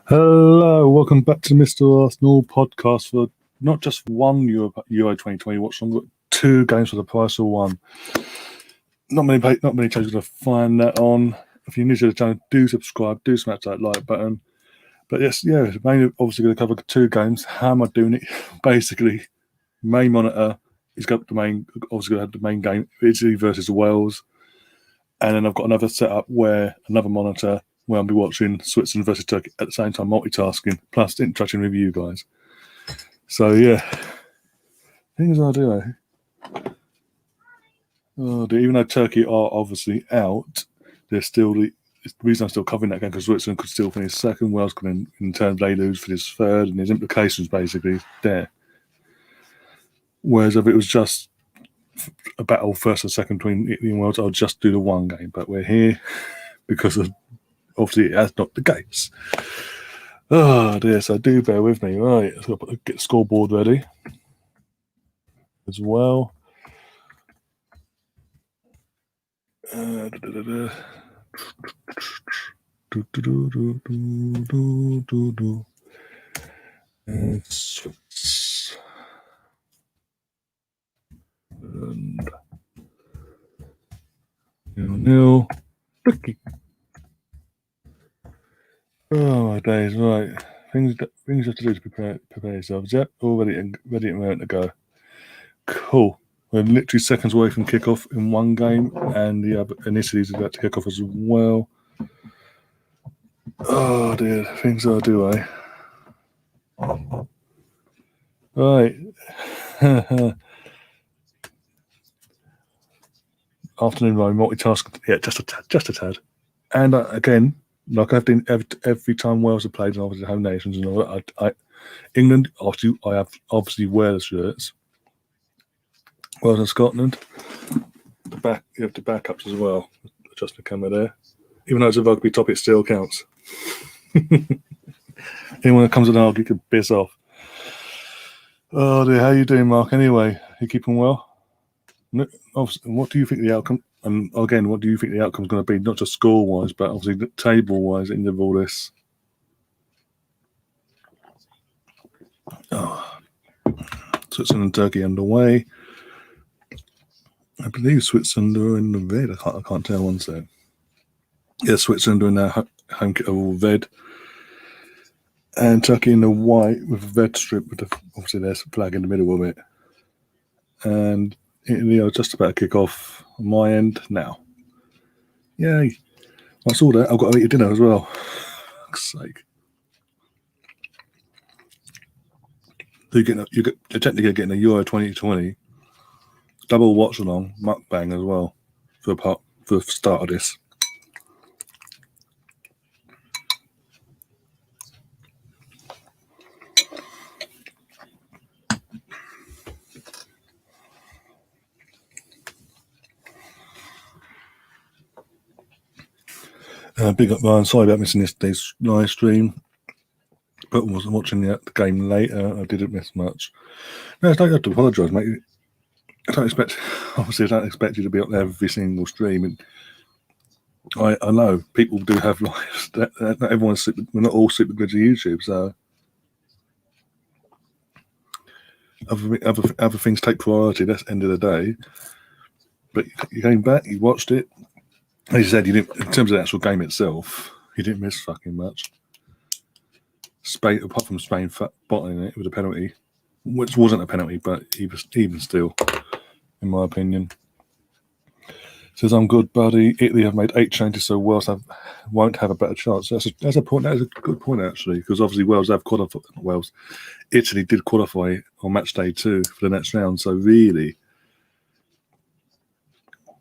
Hello, welcome back to Mr. Arsenal podcast for not just one Euro 2020 watch along, but two games for the price of one. Not many channels to find that on. If you're new to the channel, do subscribe, do smash that like button. But yes, mainly obviously going to cover two games. How am I doing it? Basically, main monitor is got the main, obviously going to have the main game, Italy versus Wales, and then I've got another setup where another monitor where I'll be watching Switzerland versus Turkey at the same time, multitasking, plus interacting with you guys. So yeah, things I do. Even though Turkey are obviously out, they're still the reason I'm still covering that game because Switzerland could still finish second. Wales could in turn they lose for this third, and there's implications basically there. Whereas if it was just a battle first or second between Italy and Wales, I'll just do the one game. But we're here because of obviously that's not the case. Oh dear, so do bear with me. Right, let's get the scoreboard ready as well. And nil. Oh my days, right. Things you have to do to prepare yourselves. Yep, all ready and ready to go. Cool. We're literally seconds away from kickoff in one game, and the other Italy's about to kick off as well. Oh dear, things I do, eh? Right. Afternoon my multitask. Yeah, just a tad. And again, like I've done every time Wales have played, and obviously home nations and all that. England, I have obviously wear the shirts. Wales and Scotland, you have the backups as well. Adjust the camera there. Even though it's a rugby top, it still counts. Anyone that comes and argue can piss off. Oh dear, how you doing, Mark? Anyway, you keeping well? What do you think the outcome? And again, what do you think the outcome is going to be? Not just score-wise, but obviously table-wise in all this. Oh. Switzerland and Turkey underway. I believe Switzerland are in the red. I can't tell one sec. Yeah, Switzerland are in their home kit of all red. And Turkey in the white with a red strip with obviously there's a flag in the middle of it. And Italy are just about to kick off on my end now. Yay. I saw that. I've got to eat dinner as well. For fuck's sake. You're technically getting a Euro 2020 double watch along mukbang as well for the start of this. Big up Ryan. Sorry about missing yesterday's live stream, but I wasn't watching the game later. I didn't miss much. No, I don't have to apologise, mate. I don't expect you to be up there every single stream. And I know people do have lives. Not everyone's we're not all super good at YouTube, so other things take priority. That's the end of the day. But you came back, you watched it. As you said, you didn't. In terms of the actual game itself, you didn't miss fucking much. Spain, apart from Spain bottling it with a penalty, which wasn't a penalty, but even still, in my opinion. Says I'm good, buddy. Italy have made 8 changes, so Wales won't have a better chance. That's a point. That is a good point actually, because obviously Wales have qualified. Italy did qualify on match day 2 for the next round. So really,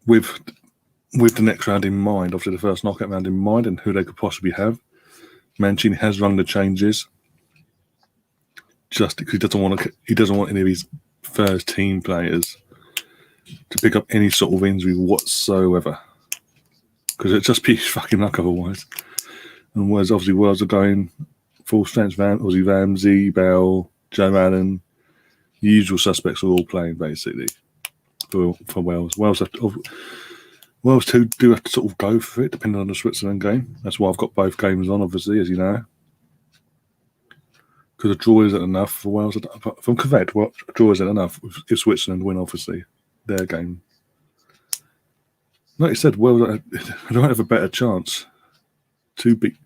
with the next round in mind, obviously the first knockout round in mind, and who they could possibly have, Mancini has run the changes just because he doesn't want any of his first team players to pick up any sort of injury whatsoever, because it'd just be fucking luck otherwise. And whereas obviously Wales are going full strength, Ramsey, Bell, Joe Allen, the usual suspects are all playing basically for Wales. Wales too do have to sort of go for it depending on the Switzerland game. That's why I've got both games on, obviously, as you know. because a draw isn't enough for Wales. If I'm correct, a draw isn't enough if Switzerland win, obviously, their game. Like you said, Wales don't have a better chance to beat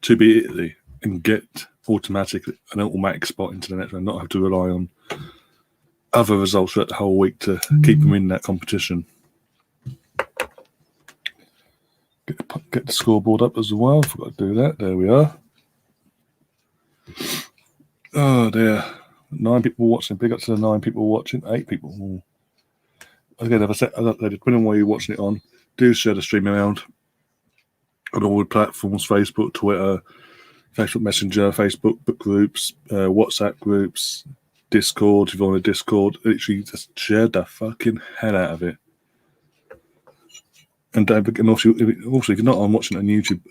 Italy and get an automatic spot into the next round, not have to rely on other results throughout the whole week to keep them in that competition. Get the scoreboard up as well. Forgot to do that. There we are. Oh dear. 9 people watching. Big up to the 9 people watching. 8 people. Ooh. Again, depending on where you're watching it on, do share the stream around on all the platforms: Facebook, Twitter, Facebook Messenger, Facebook book groups, WhatsApp groups, Discord. If you're on a Discord, literally just share the fucking hell out of it. And also, if you're not on watching it on YouTube,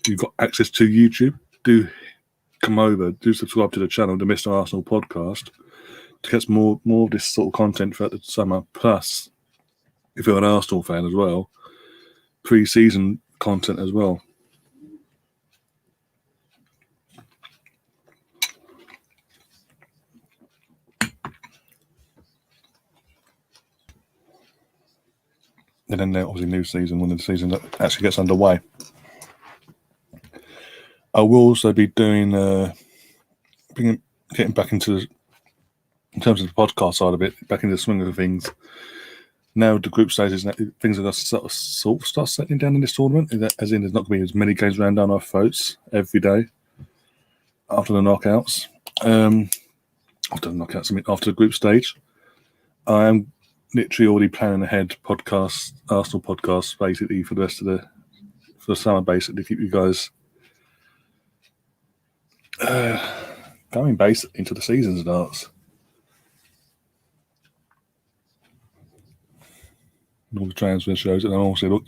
you've got access to YouTube. Do come over, do subscribe to the channel, the Mr. Arsenal podcast, to get more of this sort of content throughout the summer. Plus, if you're an Arsenal fan as well, pre-season content as well. And then obviously new season when the season actually gets underway. I will also be doing getting back into, in terms of the podcast side of it, back into the swing of things. Now the group stages, things are going to sort of start settling down in this tournament. As in, there's not going to be as many games around down our throats every day after the knockouts. After the group stage, I am literally already planning ahead Arsenal podcasts, basically for the rest of the summer, basically to keep you guys going basically into the season starts. And all the transfer shows, and I'm also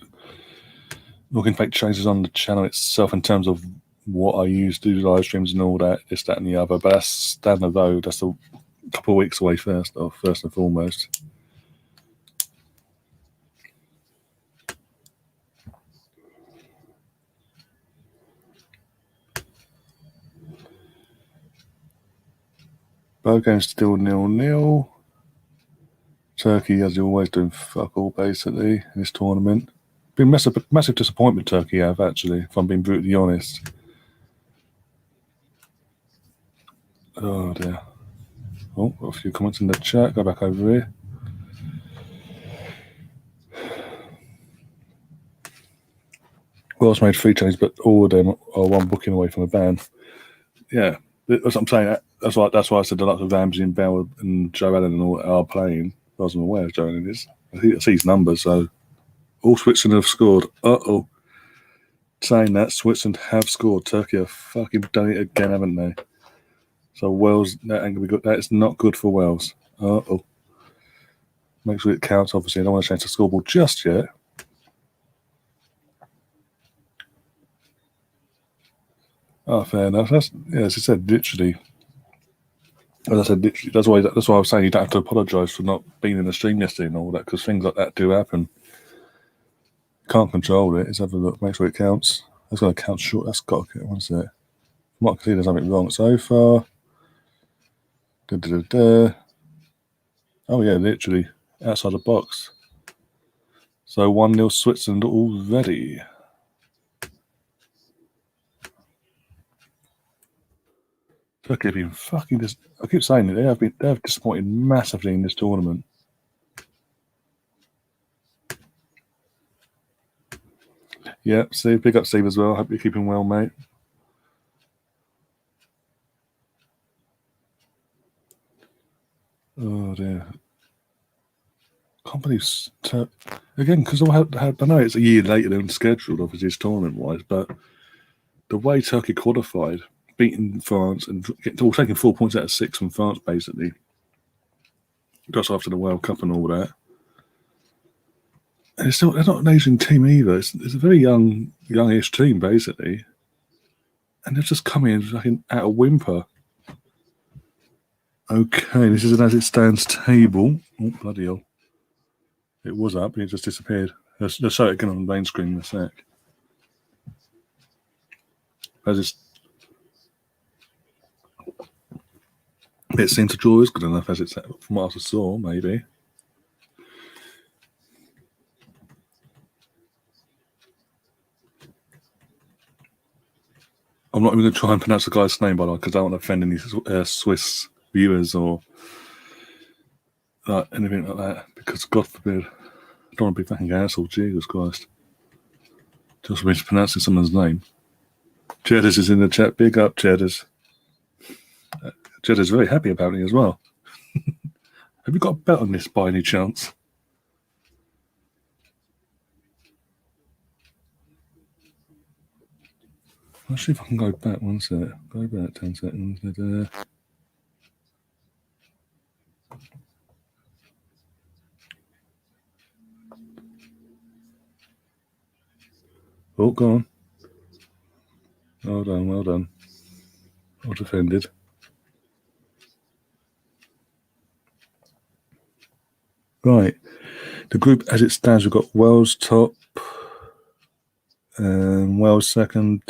looking to make changes on the channel itself in terms of what I use to do live streams and all that, this, that, and the other. But that's down the road. That's a couple of weeks away first and foremost. Both games still 0-0. Turkey, as you always, doing fuck all basically in this tournament. Been massive disappointment Turkey have, actually, if I'm being brutally honest. Oh dear. Oh, got a few comments in the chat. Go back over here. Wales made 3 changes, but all of them are 1 booking away from a ban. Yeah, that's what I'm saying. That's why I said the likes of Ramsey and Bell and Joe Allen and all are playing. I wasn't aware of Joe Allen is. I see his numbers, so all Switzerland have scored. Saying that, Switzerland have scored. Turkey have fucking done it again, haven't they? So Wales, that ain't gonna be good. That is not good for Wales. Make sure it counts. Obviously, I don't want to change the scoreboard just yet. Oh, fair enough. As I said, literally. That's why I was saying you don't have to apologise for not being in the stream yesterday and all that, because things like that do happen. Can't control it. Let's have a look. Make sure it counts. That's got to count short. That's got to count. One sec. From what I can see, there's nothing wrong so far. Oh yeah, literally outside the box. So 1-0 Switzerland already. Turkey have been fucking I keep saying it. They have disappointed massively in this tournament. Yeah, Steve, pick up Steve as well. Hope you're keeping well, mate. Oh dear. Can't believe again, because I know it's a year later than scheduled, obviously, tournament-wise, but the way Turkey qualified, beating France and taking 4 points out of 6 from France, basically, just after the World Cup and all that. And they're not an Asian team either. It's a very youngish team, basically. And they've just come in fucking out of whimper. Okay, this is an as it stands table. Oh, bloody hell. It was up, and it just disappeared. They'll show it again on the main screen in a sec. It seems the draw is good enough as it's from what I saw, maybe. I'm not even going to try and pronounce the guy's name, by the way, because I don't want to offend any Swiss viewers or anything like that, because God forbid, I don't want to be fucking cancelled, Jesus Christ. Just mispronouncing someone's name. Cheddars is in the chat. Big up, Cheddars. Cheddars very happy about it as well. Have you got a bet on this by any chance? Let's see if I can go back one sec. Go back 10 seconds. Oh, go on. Well done, well done. Well defended. Right. The group as it stands, we've got Wales top, Wales second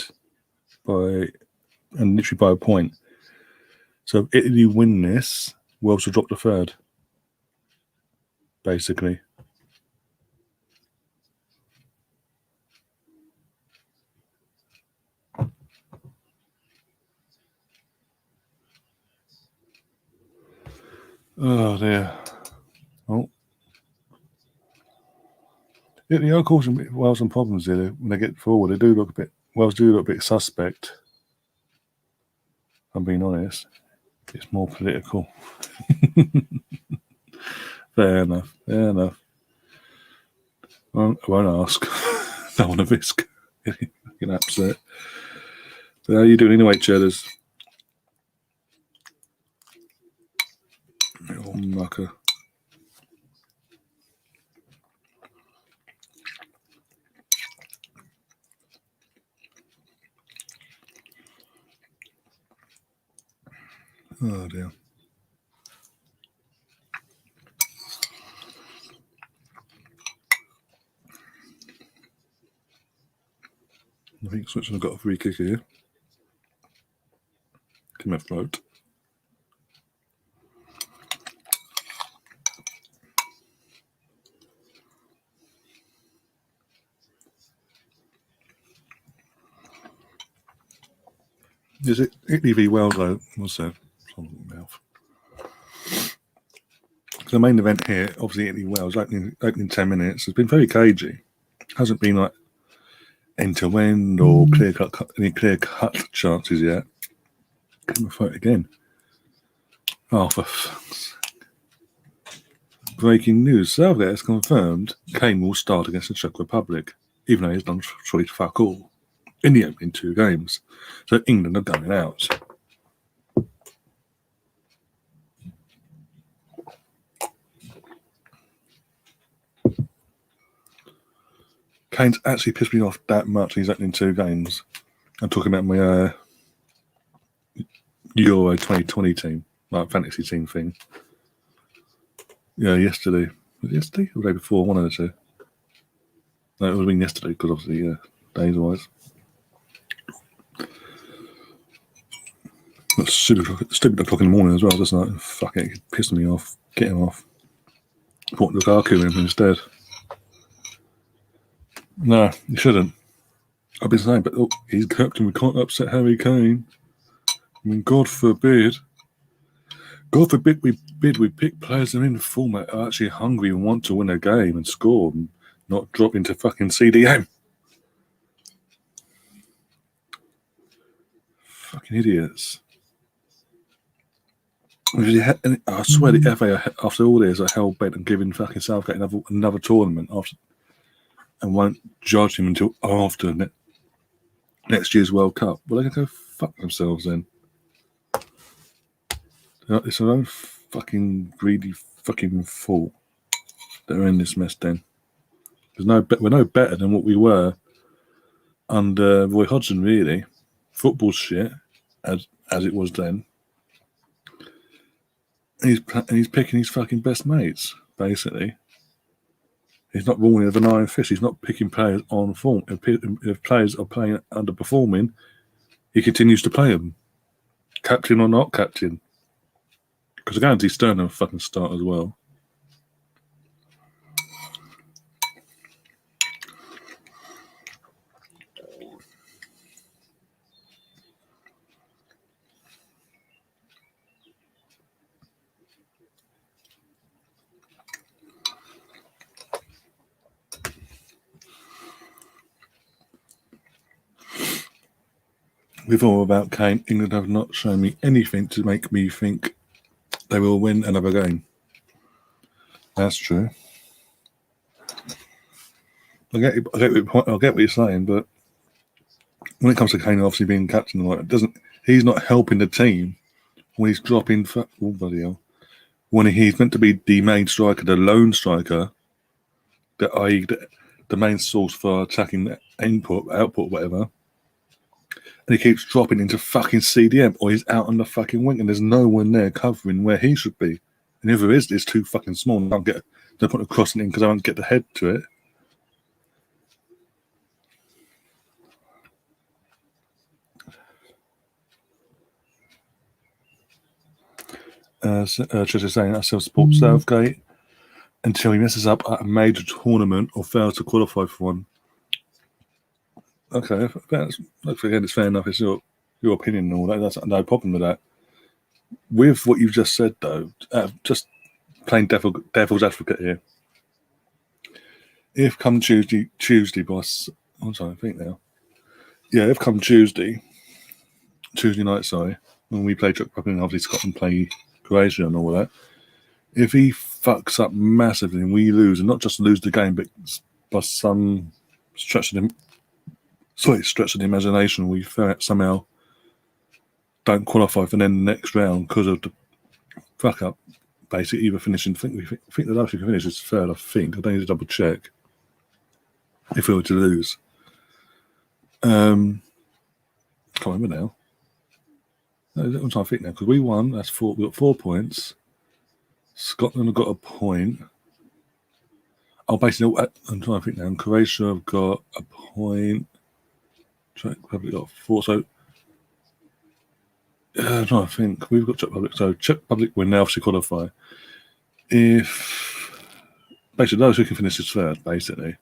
and literally by a point. So if Italy win this, Wales will drop to third, basically. Oh dear. Oh. Italy are causing Wales some problems here when they get forward. They do look a bit. Wales do look a bit suspect. I'm being honest. It's more political. Fair enough. Fair enough. I won't ask. Don't want to risk getting upset. But how are you doing anyway, Cheddars? Little mucker. Oh dear. I think Switzerland got a free kick here. Can we float? Is it Italy v Wales though? What's that? Mouth. The main event here, obviously Italy Wales, opening 10 minutes, has been very cagey. Hasn't been like end to end or any clear cut chances yet. Can we fight again? Oh, for fuck's sake. Breaking news. Southgate has confirmed Kane will start against the Czech Republic, even though he's done straight fuck all in the opening 2 games. So England are going out. Kane's actually pissed me off that much in his opening 2 games. I'm talking about my Euro 2020 team, like fantasy team thing. Yeah, yesterday. Was it yesterday or the day before? One of the two. No, it would have been yesterday because obviously, days-wise. That's stupid o'clock in the morning as well, just like, fuck it, pissed me off. Get him off. Put Lukaku in instead. No, you shouldn't. I've been saying, but he's captain, we can't upset Harry Kane. I mean, God forbid we pick players that are in the format are actually hungry and want to win a game and score and not drop into fucking CDM. Fucking idiots. I swear the FA, after all this, are hell bent on giving fucking Southgate another tournament after, and won't judge him until after next year's World Cup. Well, they can go fuck themselves then. It's their own fucking greedy fucking fault that are in this mess then. We're no better than what we were under Roy Hodgson, really. Football's shit, as it was then. And he's picking his fucking best mates, basically. He's not ruling of an iron fist. He's not picking players on form. If players are playing underperforming, he continues to play them. Captain or not captain. Because I guarantee Sterling will fucking start as well. With all about Kane, England have not shown me anything to make me think they will win another game. That's true. I get what you're saying, but when it comes to Kane obviously being captain, like he's not helping the team when he's dropping. Oh bloody hell! When he's meant to be the main striker, the lone striker, the main source for attacking output, whatever. And he keeps dropping into fucking CDM, or he's out on the fucking wing, and there's no one there covering where he should be. And if there is, it's too fucking small. And no point of crossing in because I don't get the head to it. Just saying, I still support Southgate until he messes up at a major tournament or fails to qualify for one. Okay, again, it's fair enough. It's your opinion and all that. That's no problem with that. With what you've just said, though, just playing devil's advocate here. If come Tuesday, boss, I'm trying to think now. Yeah, if come Tuesday night, when we play Czech Republic and obviously Scotland play Croatia and all that, if he fucks up massively and we lose, and not just lose the game, but by some stretch of the imagination, we somehow don't qualify for then the next round because of the fuck up, basically either finishing. I think the last we can finish is third. I think I don't need to double check. If we were to lose, can't remember now. I'm trying to think now because we won. That's 4. We got 4 points. Scotland have got a point. Oh, basically, I'm trying to think now. And Croatia have got a point. Czech Republic got 4. So I'm trying to think. We've got Czech Republic. So Czech Republic will now obviously qualify. If basically those who can finish as third, basically.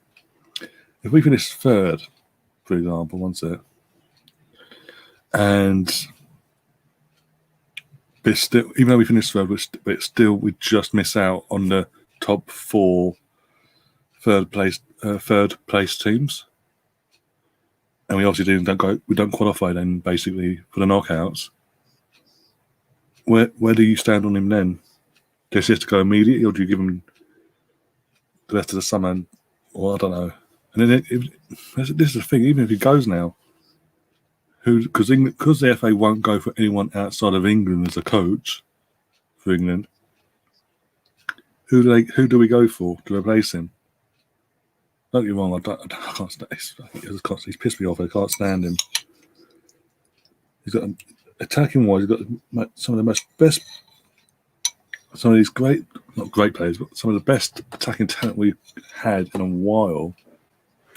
If we finish third, for example, one sec, and still, even though we finished third, we just miss out on the top 4 third place teams, and we obviously don't qualify then basically for the knockouts. Where do you stand on him then? Does he have to go immediately, or do you give him the rest of the summer? Or I don't know. And then this is the thing. Even if he goes now, because the FA won't go for anyone outside of England as a coach for England. Who do we go for to replace him? Don't get me wrong. I can't stand. He's pissed me off. I can't stand him. He's got attacking wise. He's got some of the best. Some of these not great players, but some of the best attacking talent we've had in a while.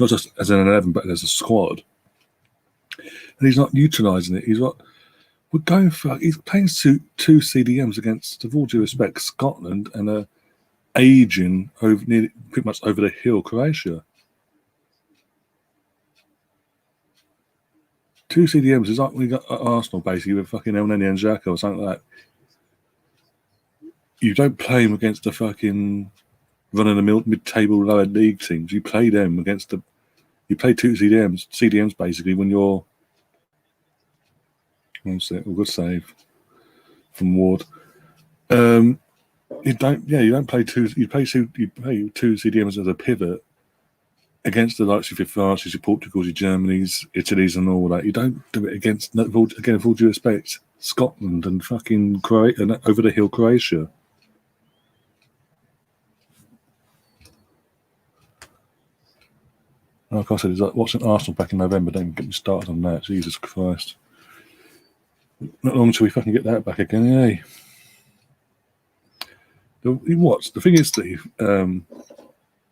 Not just as an 11, but as a squad. And he's not utilising it. He's playing 2 CDMs against, with all due respect, Scotland and a aging pretty much over the hill Croatia. 2 CDMs is like when you got at Arsenal basically with fucking El Neni and Xhaka or something like that. You don't play them against the fucking run-of-the-mill mid-table lower league teams. You play them against you play 2 CDMs basically when you're. One sec, good save from Ward. You don't play 2. You play 2 CDMs as a pivot against the likes of your France's, your Portugals, your Germanys, Italy's, and all that. You don't do it against, again, with all due respect, Scotland and fucking Croatia and over the hill Croatia. Like I said, it's like watching Arsenal back in November. Don't even get me started on that. Jesus Christ. Not long till we fucking get that back again, eh? The thing is, Steve, well,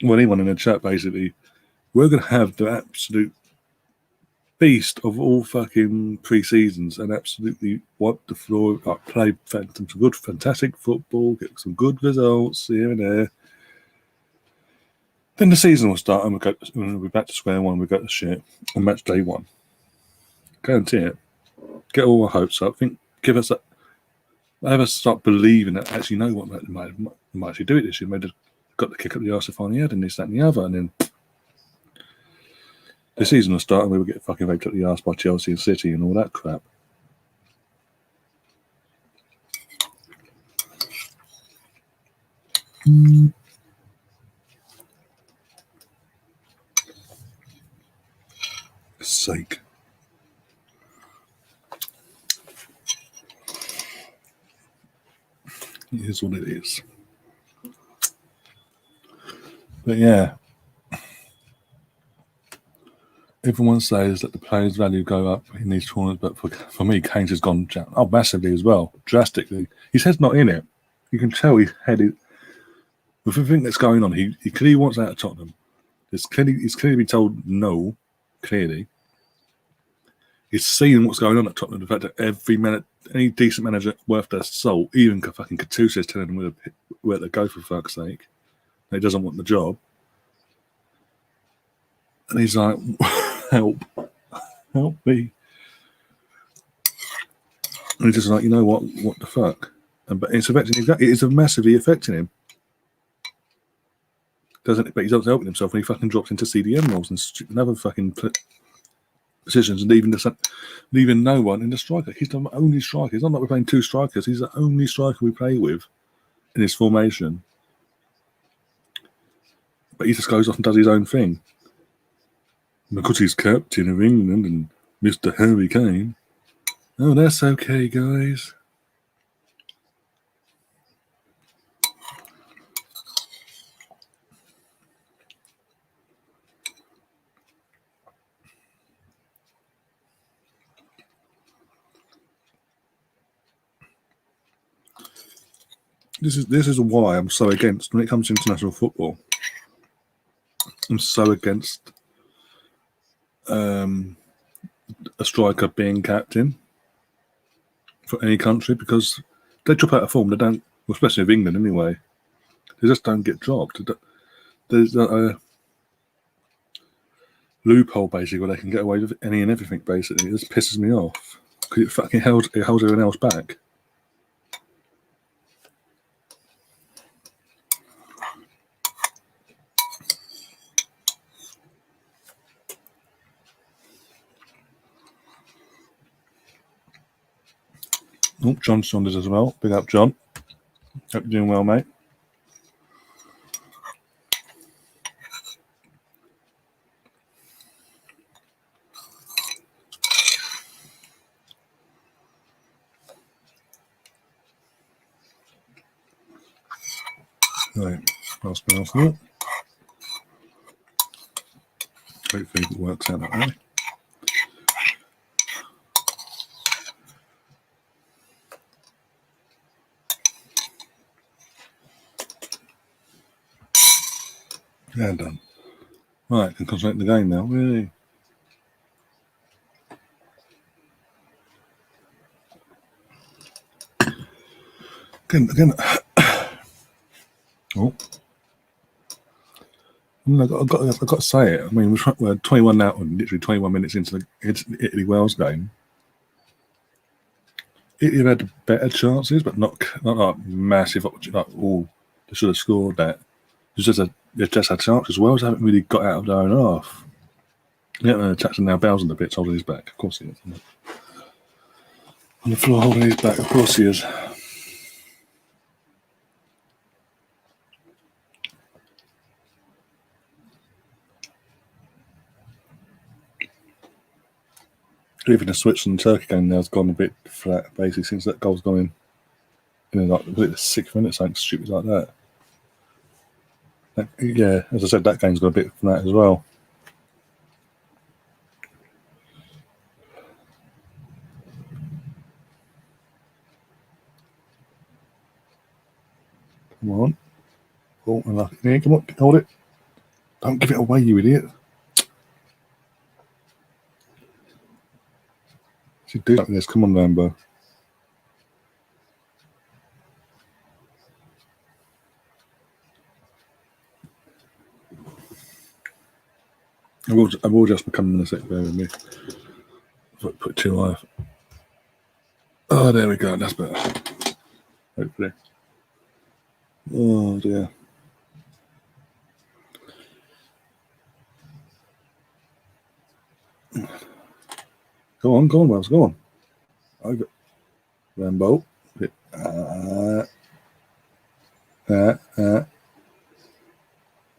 anyone in the chat, basically, we're going to have the absolute beast of all fucking pre-seasons and absolutely wiped the floor. Played some good, fantastic football, get some good results here and there. Then the season will start and we'll be back to square one. We go to shit on match day one. Guarantee it. Get all our hopes up. Give us that. Have us start believing that actually know what might actually do it this year. Might have got the kick up the arse to finally had and this, that, and the other, and then the season will start and we will get fucking raked up the arse by Chelsea and City and all that crap. For sake. It is what it is. But yeah, everyone says that the players' value go up in these tournaments, but for me, Kane's has gone down massively as well, drastically. His head's not in it. You can tell his head is. With everything that's going on, he clearly wants out of Tottenham. He's clearly been told no, clearly. He's seen what's going on at Tottenham, the fact that any decent manager worth their salt, even fucking Gattuso is telling him where to go for fuck's sake. He doesn't want the job. And he's like, help me. And he's just like, you know what the fuck? But it's affecting him. It is massively affecting him. But he's not helping himself when he fucking drops into CDM roles and other fucking positions and leaving no one in the striker. He's the only striker. It's not like we're playing two strikers. He's the only striker we play with in his formation. But he just goes off and does his own thing. Because he's captain of England and Mr. Harry Kane. Oh, that's okay, guys. This is why I'm so against when it comes to international football. I'm so against a striker being captain for any country because they drop out of form. They don't, especially of England anyway. They just don't get dropped. There's a loophole basically where they can get away with any and everything. Basically, it just pisses me off because it fucking holds everyone else back. Oh, John Saunders as well. Big up, John. Hope you're doing well, mate. Right, last one. Hopefully it works out that way. Yeah, done. Right, can concentrate on the game now. Really. Again. Oh. I've got to say it. I mean, we're 21 now, literally 21 minutes into the Italy-Wales game. Italy had better chances, but not like massive. Like, they should have scored that. It's just had chances. Wales haven't really got out of their own half. Yeah, Jackson now bows on the pitch, holding his back. Of course he is. On the floor, holding his back. Of course he is. Even the Switzerland-Turkey game now has gone a bit flat, basically, since that goal's gone in like the 6th minute, something stupid like that. Yeah, as I said, that game's got a bit flat as well. Come on. Oh, yeah, come on, hold it. Don't give it away, you idiot. Should do something this. Come on, Rambo. I will just become in a sec. Bear with me. Put too high. Oh, there we go. That's better. Hopefully. Oh dear. Go on, Wells. Go on. I got Rambo.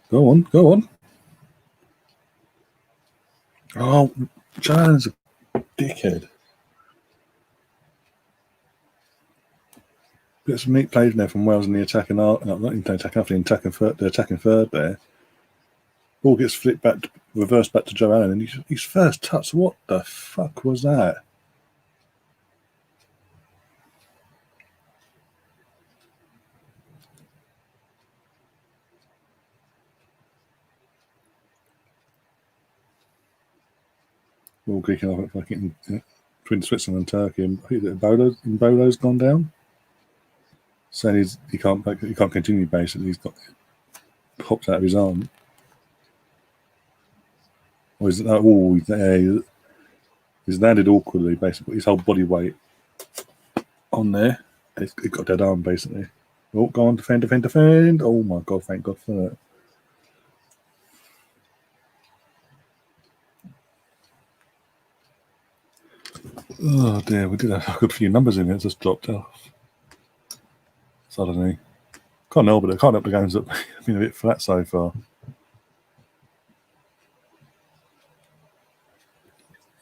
Go on. Oh, John's a dickhead. Bit some neat plays there from Wales in the attacking art. Not in the attacking after the attacking third there. Ball gets flipped back, reversed back to Joe Allen, and his first touch. What the fuck was that? Ball kicking off at fucking between Switzerland and Turkey, and Bolo's gone down. Saying he can't continue. Basically, he's got popped out of his arm. Or is it that? Oh, he's landed awkwardly. Basically, his whole body weight on there. He's got a dead arm, basically. Oh, go on, defend. Oh my God, thank God for that. Oh dear, we did have a good few numbers in it. It's just dropped off. Suddenly. Can't help the games that have been a bit flat so far.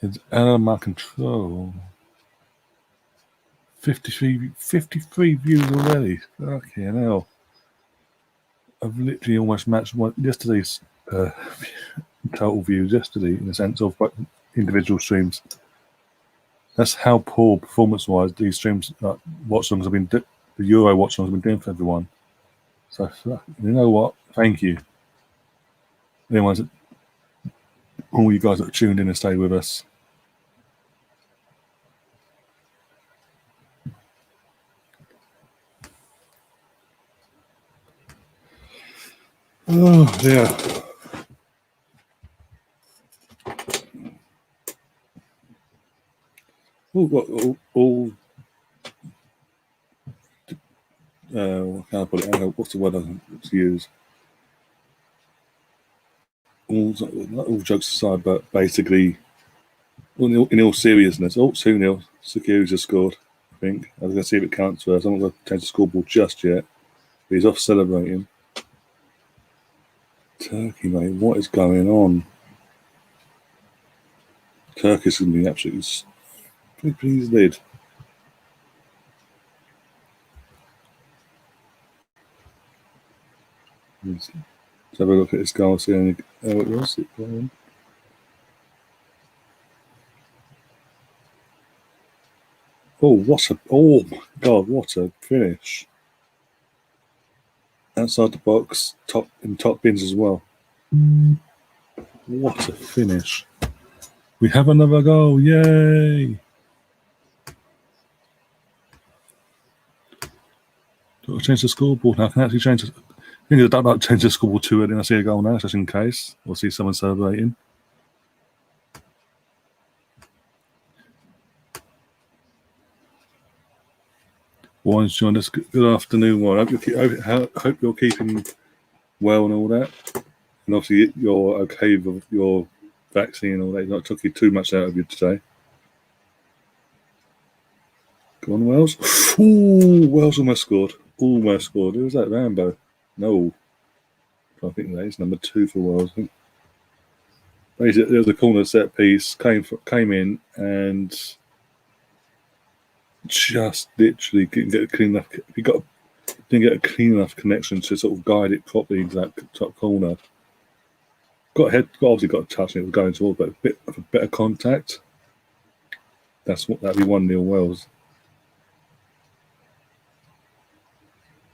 It's out of my control. 53 views already. Fucking hell. I've literally almost matched yesterday's total views yesterday in the sense of individual streams. That's how poor performance-wise these streams, Watchalongs have been. The Euro Watchalongs have been doing for everyone. So you know what? Thank you. All you guys that tuned in and stayed with us. Oh dear. What can I put it? What's the word I want to use? All jokes aside, but basically, in all seriousness, 2-0. Securities has scored, I think. I was going to see if it counts first. I'm not going to change the scoreboard just yet. But he's off celebrating. Turkey, mate, what is going on? Turkey's going to be absolutely please lid. Let's have a look at this goal, see how it was. Oh my God, what a finish. Outside the box, top bins as well. What a finish. We have another goal, yay! Got to change the scoreboard now. I can actually change it. I don't like to change the scoreboard too early and I see a goal now, just in case. Or see someone celebrating. Warren's joined us. Good afternoon, Warren. Hope you're keeping well and all that. And obviously you're okay with your vaccine and all that. It's not took you too much out of you today. Go on, Wales. Ooh, Wales almost scored. Who was that? Rambo? No. I think that is number 2 for Wales. I think. Basically, there was a corner set piece, came in and just literally didn't get a clean enough. Didn't get a clean enough connection to sort of guide it properly into that top corner. Obviously got a touch and it was going towards, but a bit of a better contact. That'd be 1-0 Wales.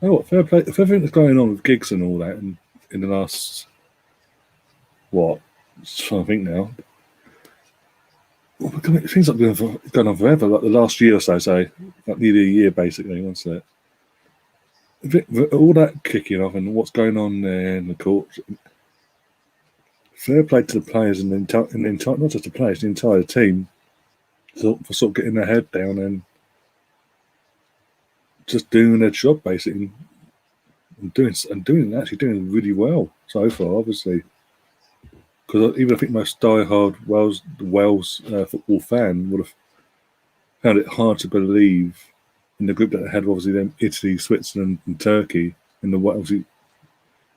Oh, what fair play! If everything that's going on with gigs and all that, and in the last, I'm trying to think now. Well, things like going on forever, like the last year or so, say, like nearly a year basically, wasn't it? All that kicking off and what's going on there in the court. Fair play to the players and not just the players, the entire team, for sort of getting their head down and just doing their job basically, and doing really well so far, obviously. Because even I think most diehard Wales football fan would have found it hard to believe in the group that they had, obviously them Italy, Switzerland, and Turkey, in the obviously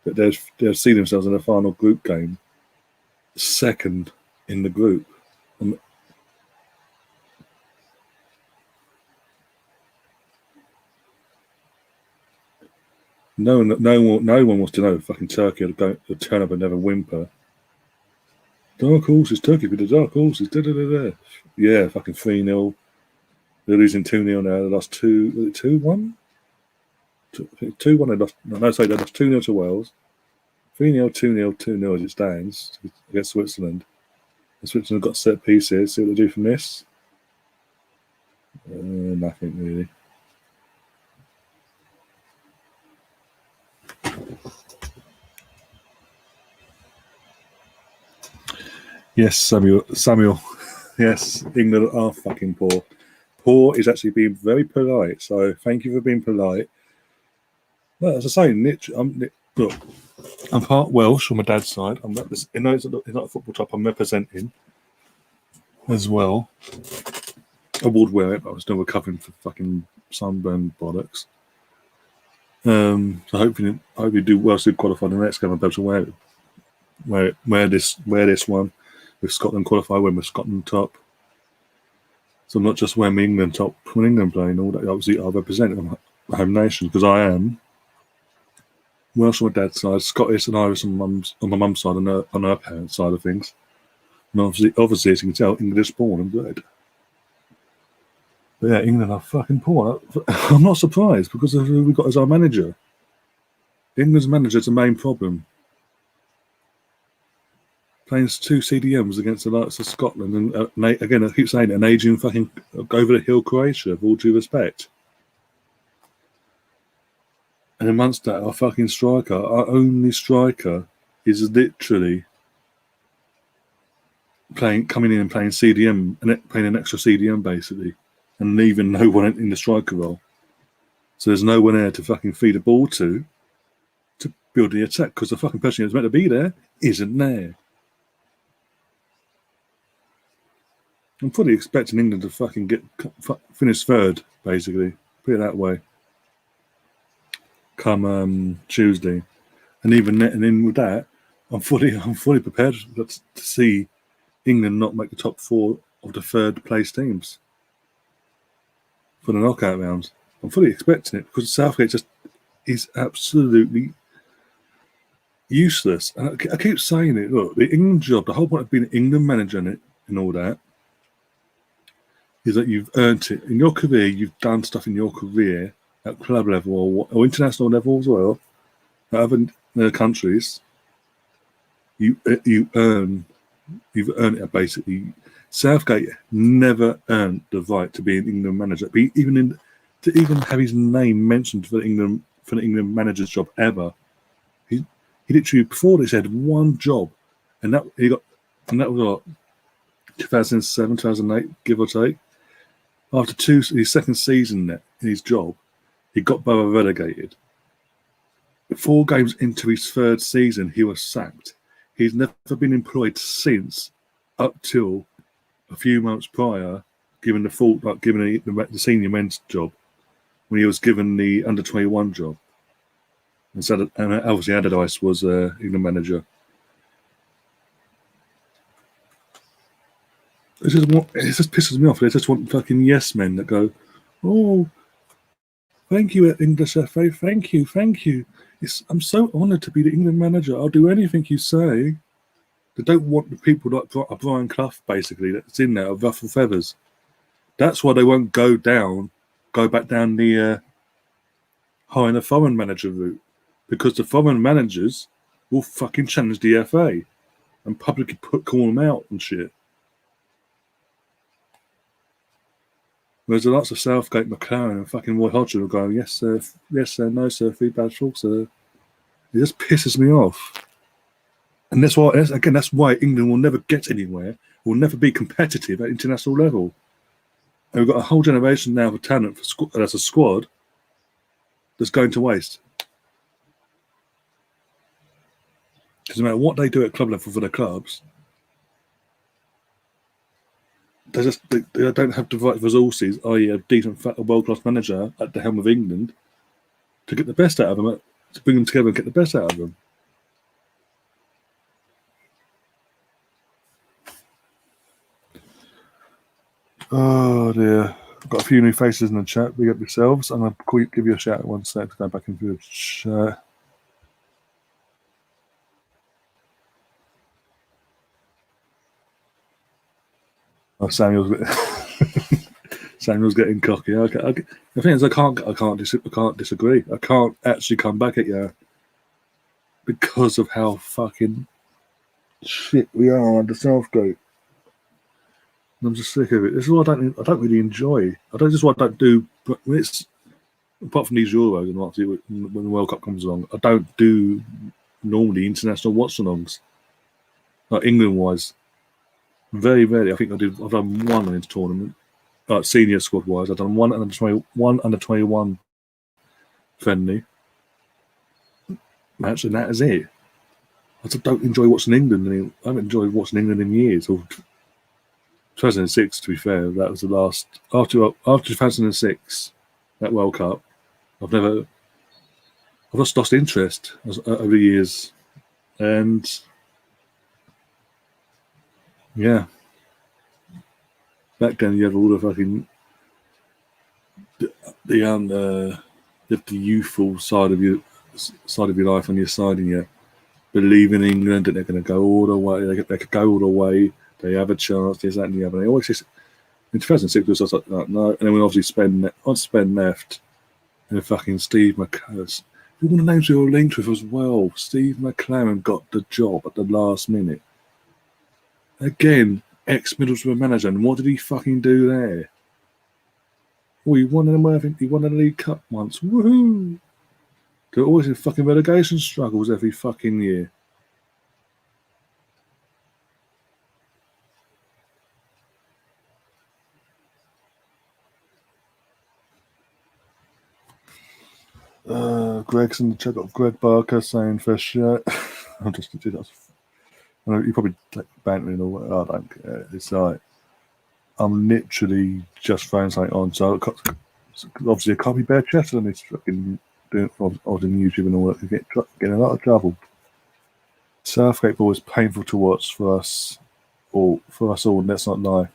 that they'll see themselves in the final group game, second in the group. And no one wants to know fucking Turkey will turn up and never whimper. Dark horses, Turkey for the dark horses. Da, da, da, da. Yeah, fucking 3-0. They're losing 2-0 now. They lost 2-1? 2-1. They lost. No, sorry, they lost 2-0 to Wales. 3-0, 2-0, 2-0 as it stands against Switzerland. And Switzerland got set pieces. See what they do from this? Nothing really. Yes, Samuel. Yes, England are fucking poor. Poor is actually being very polite. So thank you for being polite. No, as I say, look, I'm part Welsh on my dad's side. It's not a football type I'm representing as well. I would wear it, but I was still recovering for fucking sunburn bollocks. So hopefully do well to qualify the next game. I'll be able to wear this one. If Scotland qualify, when we're Scotland top. So I'm not just wearing England top when England playing. All that obviously I represent my home nation because I am Welsh on my dad's side, Scottish and Irish on my mum's side, on her parents' side of things. And obviously, as you can tell, English born and bred. But yeah, England are fucking poor. I'm not surprised because of who we got as our manager. England's manager is the main problem. Playing 2 CDMs against the likes of Scotland, and again, I keep saying it, an aging fucking over the hill Croatia, with all due respect. And amongst that, our only striker, is literally coming in and playing CDM and playing an extra CDM basically, and leaving no one in the striker role. So there's no one there to fucking feed a ball to build the attack because the fucking person who's meant to be there isn't there. I'm fully expecting England to fucking finish third, basically. Put it that way. Come Tuesday, and even then with that, I'm fully prepared to see England not make the top 4 of the third place teams for the knockout rounds. I'm fully expecting it because Southgate just is absolutely useless. And I keep saying it. Look, the England job, the whole point of being an England manager and all that, is that you've earned it in your career. You've done stuff in your career at club level or international level as well, at other countries. You've earned it basically. Southgate never earned the right to be an England manager, to even have his name mentioned for the England manager's job ever. He literally before this had one job, and that was what 2007, 2008, give or take. After his second season in his job, he got Borough relegated. 4 games into his third season, he was sacked. He's never been employed since, up till a few months prior, given the senior men's job, when he was given the under 21 job. And obviously Allardyce was England manager. It just pisses me off. They just want fucking yes men that go, oh, thank you, English FA, thank you. I'm so honoured to be the England manager. I'll do anything you say. They don't want the people like Brian Clough, basically, that's in there, of ruffle feathers. That's why they won't go back down the hiring a foreign manager route, because the foreign managers will fucking challenge the FA and publicly call them out and shit. Whereas the likes of Southgate, McLaren, and fucking Roy Hodgson will go, yes, sir, no, sir, feedback talk, sir. It just pisses me off. And that's why, again, that's why England will never get anywhere, will never be competitive at international level. And we've got a whole generation now of talent as a squad that's going to waste. Because no matter what they do at club level for their clubs, they don't have the right resources, i.e. a decent, world-class manager at the helm of England to get the best out of them, to bring them together and get the best out of them. Oh dear. I've got a few new faces in the chat. Big up yourselves. I'm going to give you a shout out one sec to go back into the chat. Oh, Samuel's getting cocky. Okay. The thing is, I can't disagree. I can't actually come back at you because of how fucking shit we are under Southgate. I'm just sick of it. This is what I don't really enjoy. This is what I don't do. But it's apart from these Euros and when the World Cup comes along, I don't do normally international watchalongs, like England wise. Very rarely. I think I've done one in this tournament, senior squad wise. I've done one under 21 friendly match, and that is it. I just don't enjoy watching England. I haven't enjoyed watching England in years. 2006, to be fair, that was the last after 2006, that World Cup. I've just lost interest over the years, and yeah, back then you had all the fucking the youthful side of your life on your side, and you believe in England that they're going to go all the way. They could go all the way. They have a chance. This, that, and the other. They always just in 2006 was just like no, and then when obviously Spen left, and fucking Steve McClaren. You want to names we were linked with as well. Steve McClaren got the job at the last minute. Again, ex-Middlesbrough manager, and what did he fucking do there? Oh, he won a League Cup once. Woohoo! They're always in fucking relegation struggles every fucking year. Greg's in the chat. Got Greg Barker saying for sure. I'm just do that. You probably bantering or I don't care. It's like I'm literally just throwing something on. So obviously I can't be bare chested and it's fucking doing on YouTube and all that. Getting a lot of trouble. Southgate ball is painful to watch for us all. Let's not lie.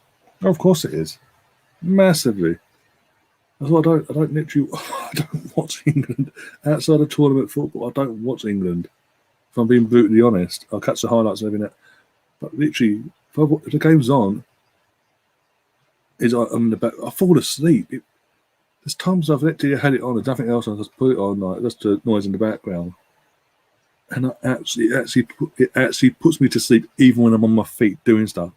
Oh, of course it is, massively. That's why I don't literally. I don't watch England outside of tournament football. I don't watch England. If I'm being brutally honest, I'll catch the highlights and everything. But literally, if the game's on, I'm in the back. I fall asleep. There's times I've literally had it on. There's nothing else. I just put it on, like just the noise in the background, and it actually puts me to sleep even when I'm on my feet doing stuff.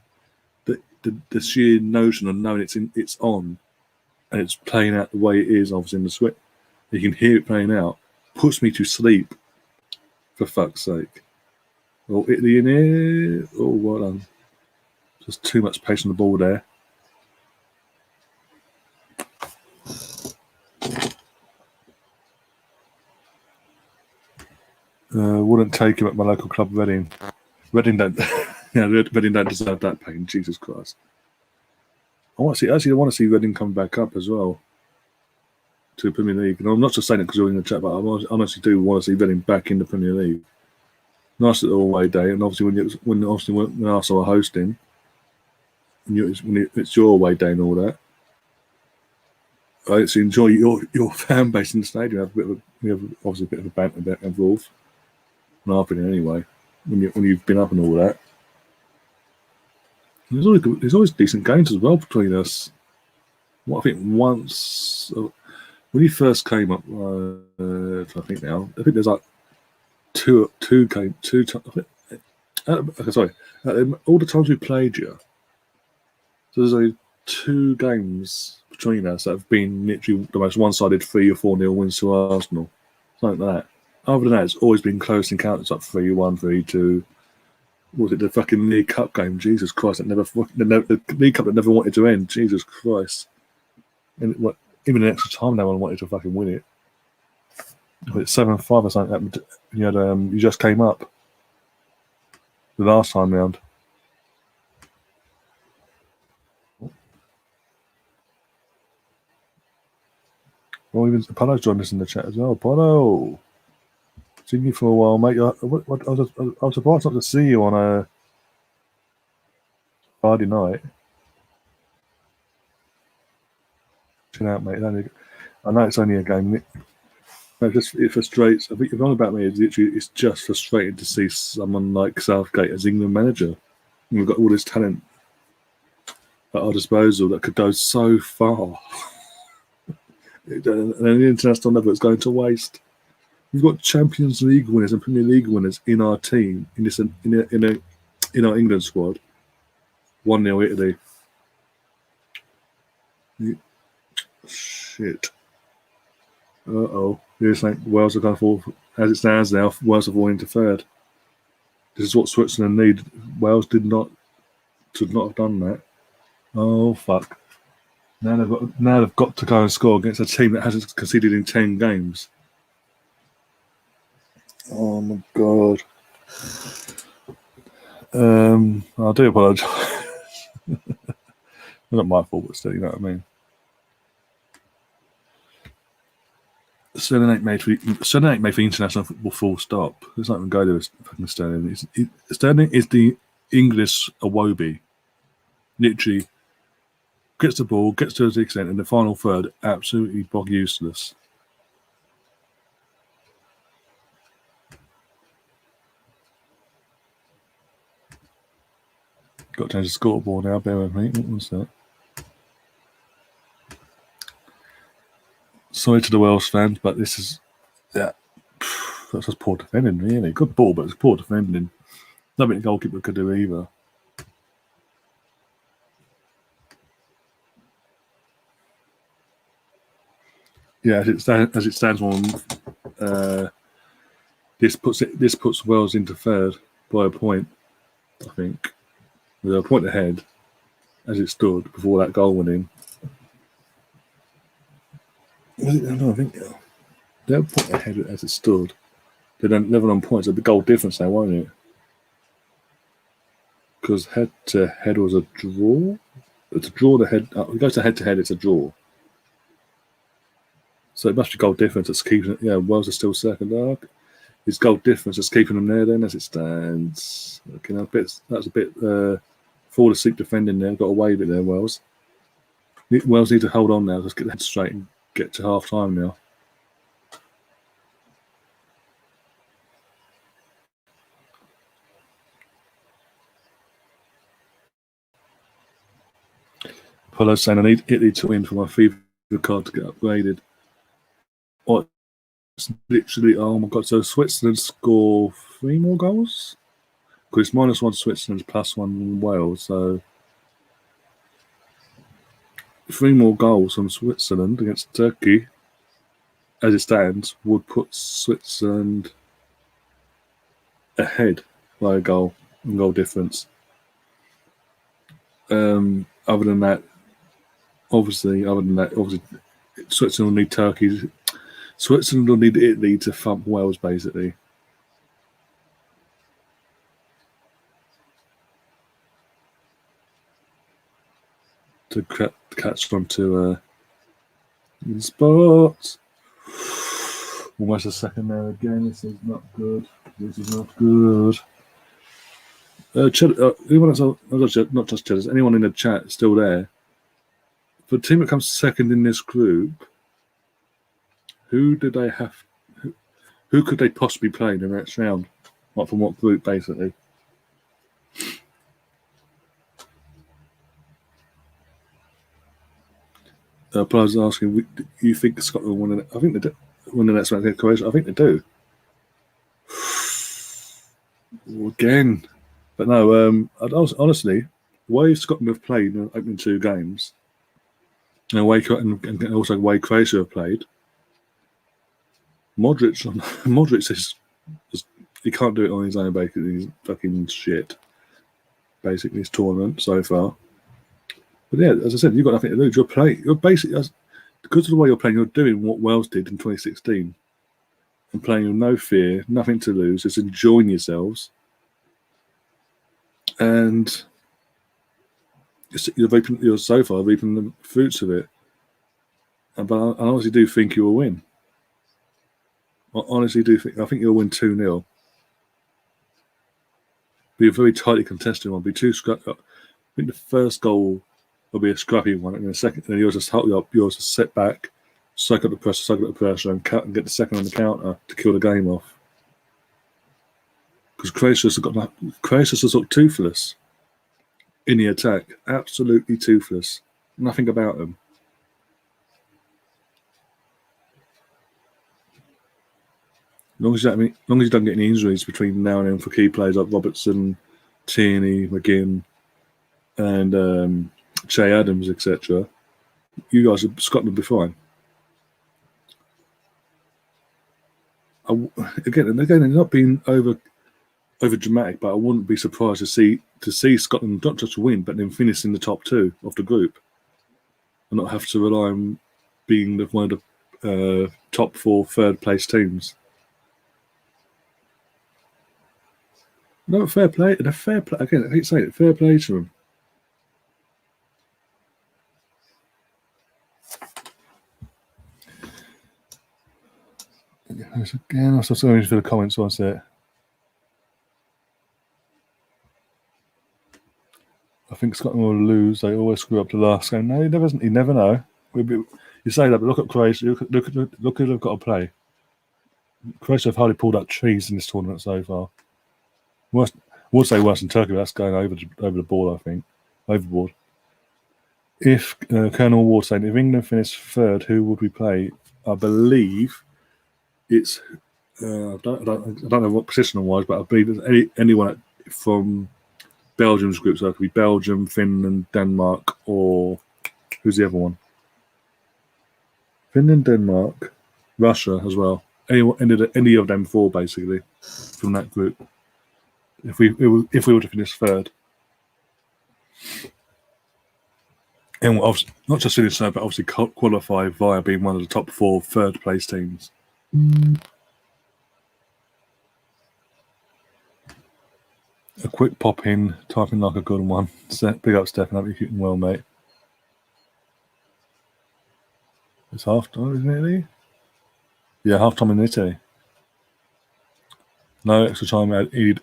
The sheer notion of knowing it's on, and it's playing out the way it is, obviously in the switch. You can hear it playing out. Puts me to sleep. For fuck's sake. Oh, Italy in here. Oh, well done. Just too much pace on the ball there. Wouldn't take him at my local club, Reading. Reading don't deserve that pain. Jesus Christ. I want to see Reading come back up as well to the Premier League. And I'm not just saying it because you're in the chat, but I honestly do want to see Reading back in the Premier League. Nice little away day, and obviously when Arsenal are hosting, when it's your away day and all that, I actually enjoy your fan base in the stadium. We have obviously a bit of a banter back and forth. And I've been anyway. When you've been up and all that, there's always decent games as well between us. What I think once when you first came up, I think there's like two games. Sorry, all the times we played you. So there's 2 games between us that have been literally the most one-sided 3 or 4-0 wins to Arsenal. Something like that. Other than that, it's always been close encounters, like 3-1, 3-2. What was it, the fucking League Cup game? Jesus Christ, the League Cup that never wanted to end. Jesus Christ. And even an extra time, no one wanted to fucking win it. It's 7-5 or something. You just came up the last time round. Well, even Apollo's joined us in the chat as well. Apollo, seen you for a while, mate. I was surprised not to see you on a Friday night. Chill out, mate. I know it's only a game. It frustrates. I think the thing about me is literally it's just frustrating to see someone like Southgate as England manager. And we've got all this talent at our disposal that could go so far. And the international level is going to waste. We've got Champions League winners and Premier League winners in our team in our England squad. 1-0 Italy. Shit. Here's like Wales are going to fall. As it stands now, Wales are falling into third. This is what Switzerland need. Wales should not have done that. Oh fuck! Now they've got to go and score against a team that hasn't conceded in 10 games. Oh my god! I do apologise. It's not my fault, but still, you know what I mean. Sterling ain't made for international football. Full stop. Let's not even go to fucking Sterling. Sterling is the English Iwobi. Literally, gets the ball, gets to his extent, in the final third, absolutely bog useless. Got to change the scoreboard now. Bear with me. What's that? Sorry to the Welsh fans, but this is that's just poor defending, really. Good ball, but it's poor defending. Nothing the goalkeeper could do either. Yeah, as it stands on, this puts Wales into third by a point. I think with a point ahead as it stood before that goal went in. No, I think they're a point ahead as it stood. They're level on points. It'll be goal difference now, won't it? Because head to head was a draw. It's a draw. It goes to head. It's a draw. So it must be goal difference that's keeping it. Yeah, Wales are still second. It's goal difference that's keeping them there then as it stands. Okay, that's a bit forward asleep defending there. Got away with it there, Wales. Wales need to hold on now. Let's get that straight and get to half time now. Apollo's saying I need Italy to win for my FIFA card to get upgraded. Oh, it's literally, oh my god, so Switzerland score 3 more goals? Because it's -1 Switzerland, +1 Wales, so 3 more goals from Switzerland against Turkey, as it stands, would put Switzerland ahead by a goal and goal difference. Other than that, obviously, Switzerland will need Turkey. Switzerland will need Italy to thump Wales, basically. To catch on to sports. Almost a second there again. This is not good. Anyone else, not just Cheddars, anyone in the chat still there? For the team that comes second in this group, who do they have? Who could they possibly play in the next round? Like from what group, basically? Players asking, you think Scotland will win it? I think they do. Win the next round against Croatia. I think they do. Again. But no, honestly, way Scotland have played in the opening 2 games, and also the way Croatia have played, Modric is he can't do it on his own. Basically, he's fucking shit. Basically, his tournament so far. But yeah, as I said, you've got nothing to lose. You're basically, because of the way you're playing, you're doing what Wales did in 2016, and playing with no fear, nothing to lose, just enjoying yourselves, and you're so far reaping the fruits of it. But I honestly do think you will win. I honestly do think. I think you'll win 2-0. Be a very tightly contested one. Be too scrappy. I think the first goal will be a scrappy one, and the second, then you'll just help you up. You'll just sit back, soak up the pressure, and get the second on the counter to kill the game off. Because Croatia's just looked toothless in the attack. Absolutely toothless. Nothing about them. As long as you don't get any injuries between now and then for key players like Robertson, Tierney, McGinn, and Che Adams, etc., you guys, Scotland, will be fine. Again, they're not being over dramatic, but I wouldn't be surprised to see Scotland not just win, but then finish in the top 2 of the group, and not have to rely on being one of the top 4 third place teams. No, fair play. And a fair play. Again, I keep saying it. Fair play to them. Again, I saw something for the comments once there. I think Scotland will lose. They always screw up the last game. No, you never know. You say that, but look at Croatia. Look who they've got to play. Croatia have hardly pulled up trees in this tournament so far. We'll say worse than Turkey, but that's going over the board, I think. Overboard. If Colonel Ward saying, if England finish 3rd, who would we play? I believe it's I don't know what positional wise, but I believe it's anyone from Belgium's group. So it could be Belgium, Finland, Denmark, or who's the other one? Finland, Denmark, Russia as well. Any of them 4 basically from that group. If we were to finish 3rd, and we'll not just finish 3rd, but obviously qualify via being one of the top 4 third place teams. A quick pop in, typing like a good one. Big up, Stefan. Hope you're keeping well, mate. It's half time, isn't it, Lee? Yeah, half time in Italy. No extra time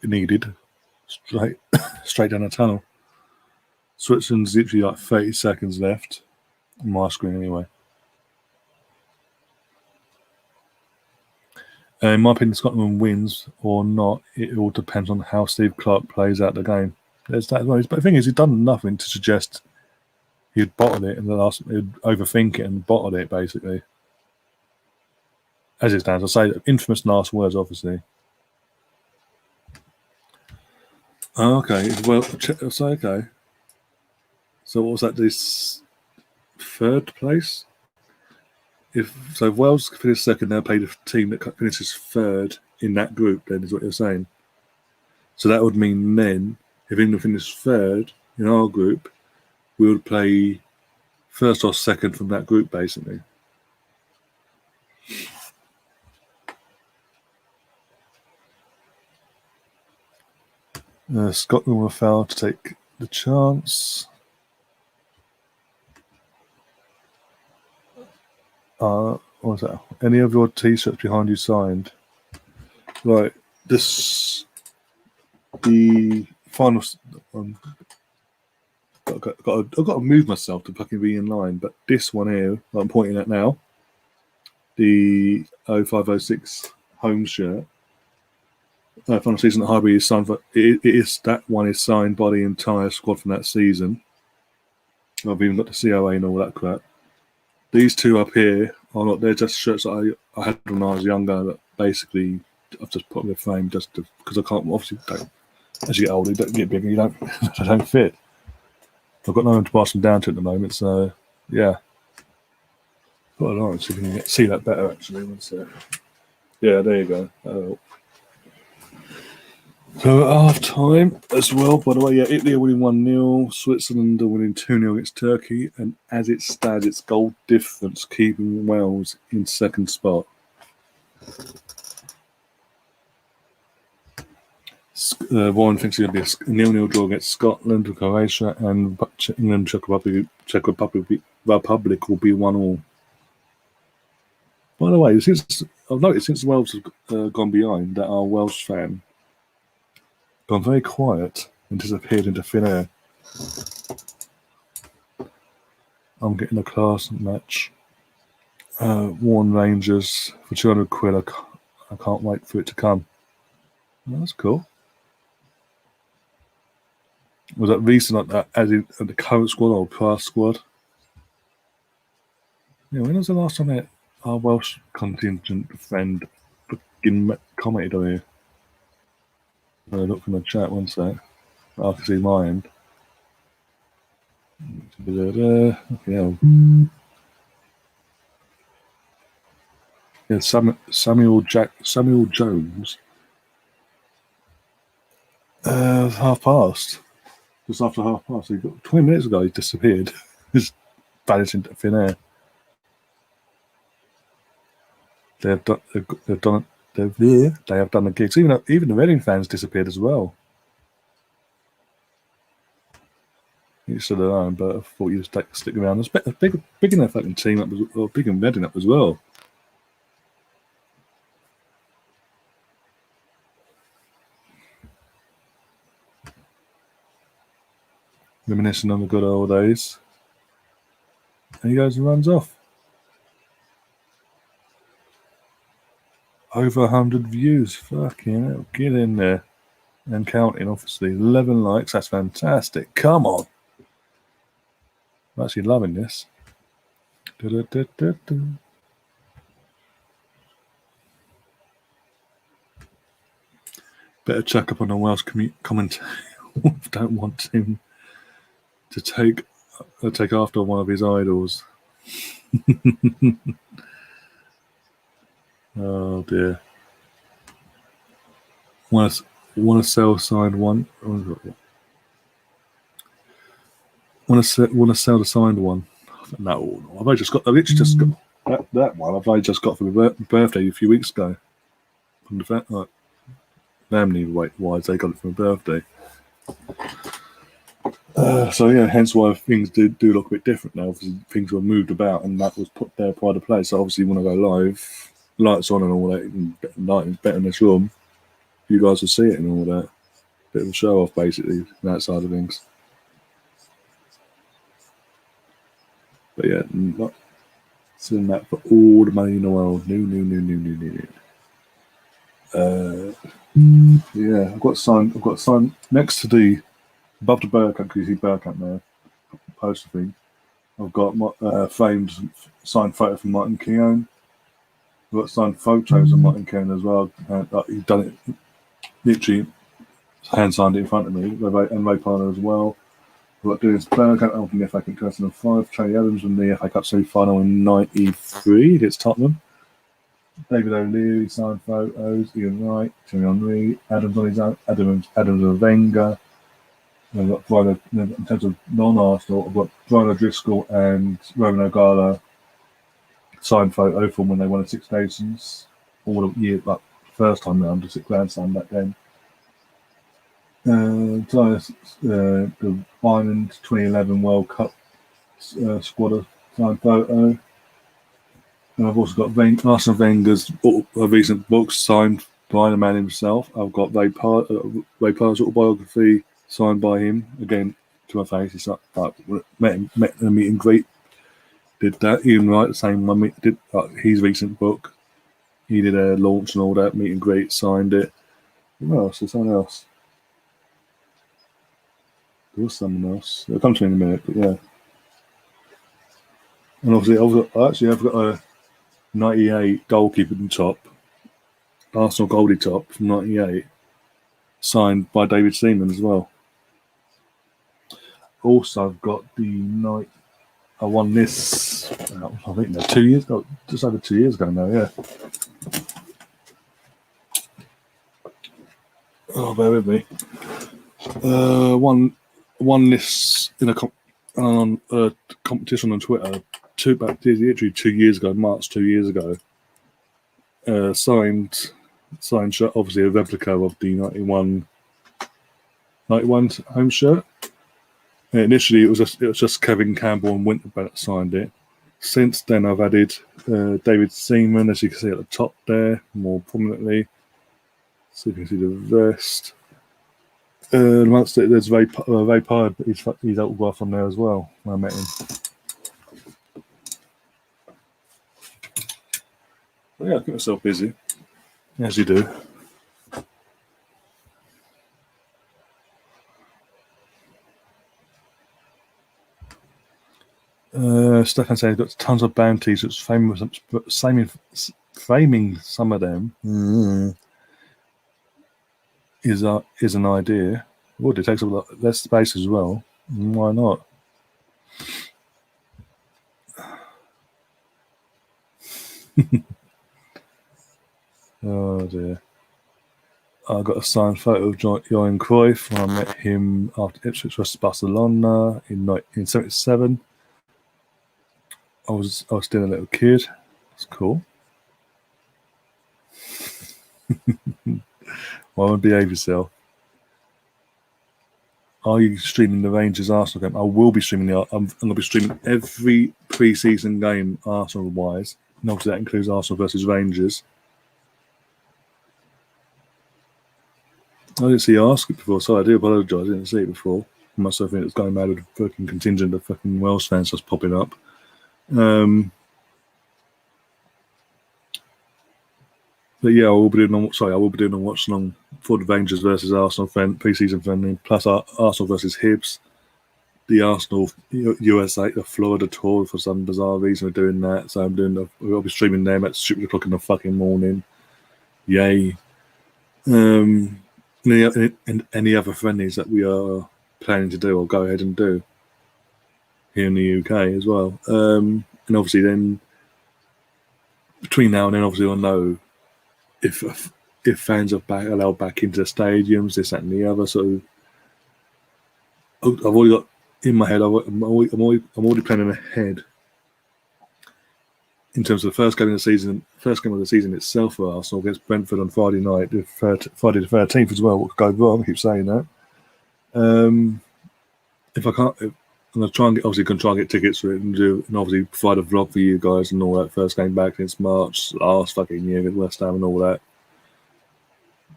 needed. Straight down the tunnel. Switzerland's literally like 30 seconds left on my screen anyway. In my opinion, Scotland wins or not. It all depends on how Steve Clarke plays out the game. There's that. But the thing is, he's done nothing to suggest he'd bottled it, and he'd overthink it and bottled it basically. As it stands, I say infamous last words, obviously. Okay, well, so okay. So what was that? This 3rd place? If Wales finish 2nd, they'll play the team that finishes 3rd in that group. Then is what you're saying. So that would mean then, if England finished 3rd in our group, we would play 1st or 2nd from that group, basically. Scotland will fail to take the chance. What was that? Any of your T-shirts behind you signed? Right, the final. I've got to move myself to fucking be in line. But this one here, that I'm pointing at now, the 0506 home shirt. Final season at Highbury is signed. That one is signed by the entire squad from that season. I've even got the COA and all that crap. These 2 up here are not. They're just shirts that I had when I was younger. That basically I've just put in the frame just because I can't. Obviously, don't. As you get older, you don't get bigger. You don't. They don't fit. I've got no one to pass them down to at the moment, so yeah. Got an orange, so you can see that better actually. One sec. Yeah, there you go. So at half time as well, by the way, yeah, Italy are winning 1-0, Switzerland are winning 2-0 against Turkey, and as it stands, it's goal difference keeping Wales in second spot. Warren thinks it's going to be a 0-0 draw against Scotland, Croatia, and England, Czech Republic will be 1-1. By the way, I've noticed since Wales have gone behind that our Welsh fan gone very quiet and disappeared into thin air. I'm getting a class match. Warren Rangers for 200 quid. I can't wait for it to come. Well, that's cool. Was that recent like that, as in the current squad or past squad? Yeah, when was the last time that our Welsh contingent friend commented on here? Look from the chat, one sec. I can see my end. Yeah. Yeah, Samuel Jones. Half past. Just after half past. So 20 minutes ago, he disappeared. Just vanished into thin air. They have done the gigs. Even the Reading fans disappeared as well. He's still around, but I thought you'd stick around. It's big enough fucking team up, big and Reading up as well. Reminiscing on the good old days. And he goes and runs off. Over 100 views. Fucking hell. Get in there. And counting, obviously. 11 likes. That's fantastic. Come on. I'm actually loving this. Better check up on the Welsh commentary. Don't want him to take after one of his idols. Oh dear. Want to sell signed one? Want to sell the signed one? No, I've literally just got that one. I've only just got for my birthday a few weeks ago. From the fact, like, family wise, they got it for my birthday. So yeah, hence why things do look a bit different now. Obviously, things were moved about, and that was put there pride of place. So obviously, when I go live, lights on and all that, and lighting's better in this room, you guys will see it and all that. Bit of a show off, basically, that side of things. But yeah, not seeing that for all the money in the world. No. Yeah, I've got signed next to the above the Burkamp, because you see Burkamp there, poster thing. I've got my framed signed photo from Martin Keown. I've got signed photos of Martin Keown as well. He's done it literally, hand signed it in front of me, and Ray Parner as well. I've got doing this Burkamp opening the FA Cup 2005. Charlie Adams won the FA Cup semi-final in '93 against Tottenham. David O'Leary signed photos. Ian Wright, Thierry Henry, Adams on his own, Adams and Wenger. I've got Brian, in terms of non-Arsenal, I've got Brian O'Driscoll and Roman O'Gara signed photo from when they won the Six Nations, all the year, like first time round, the Six Grand Slam back then. The Ireland 2011 World Cup squad signed photo. And I've also got Arsene Wenger's recent book signed by the man himself. I've got Ray Parr's autobiography signed by him, again, to my face. He's met in a meet and greet. Did that. Ian Wright, the same one, did his recent book. He did a launch and all that, meet and greet, signed it. Who else? There's someone else. There was someone else. It'll come to me in a minute, but yeah. And obviously, I've got a 98 goalkeeper top, Arsenal Goldie top from 98, signed by David Seaman as well. Also, I've got the night I won this. I think 2 years ago, just over 2 years ago now. Yeah. Oh, bear with me. Won this in a competition on Twitter literally 2 years ago, March 2 years ago. Signed shirt, obviously a replica of the 91 home shirt. Initially, it was just Kevin Campbell and Winterbat that signed it. Since then, I've added David Seaman, as you can see at the top there, more prominently. So you can see the vest. Amongst it, there's Ray Pye, but he's autograph on there as well when I met him. But yeah, I keep myself busy, as you do. Stefan said he's got tons of bounties. It's framing some of them is an idea. Would it takes a lot less space as well? Why not? Oh dear. I got a signed photo of Johan Cruyff when I met him after Ipswich versus Barcelona in 1977. I was still a little kid. It's cool. Why would behave yourself? Are you streaming the Rangers Arsenal game? I will be streaming I'm going to be streaming every pre-season game Arsenal wise. And obviously that includes Arsenal versus Rangers. I didn't see you ask it before, so I do apologise. I didn't see it before. I must have think it's going mad with a fucking contingent of fucking Welsh fans just popping up. But yeah, I will be doing a Watchalong for the Rangers versus Arsenal pre-season friendly, plus Arsenal versus Hibs, the Arsenal USA, the Florida tour for some bizarre reason. We're doing that, so we'll be streaming them at stupid o'clock in the fucking morning. Yay! And any other friendlies that we are planning to do, I'll go ahead and do here in the UK as well. And obviously, then between now and then, obviously, I'll know if fans are allowed back into the stadiums, this, that, and the other. So I've already got in my head. I'm already planning ahead in terms of the first game of the season. First game of the season itself for Arsenal against Brentford on Friday night, Friday the 13th as well. What could go wrong? I keep saying that. If I can't, I'm gonna try and get tickets for it and obviously provide a vlog for you guys and all that. First game back since March last fucking year with West Ham and all that.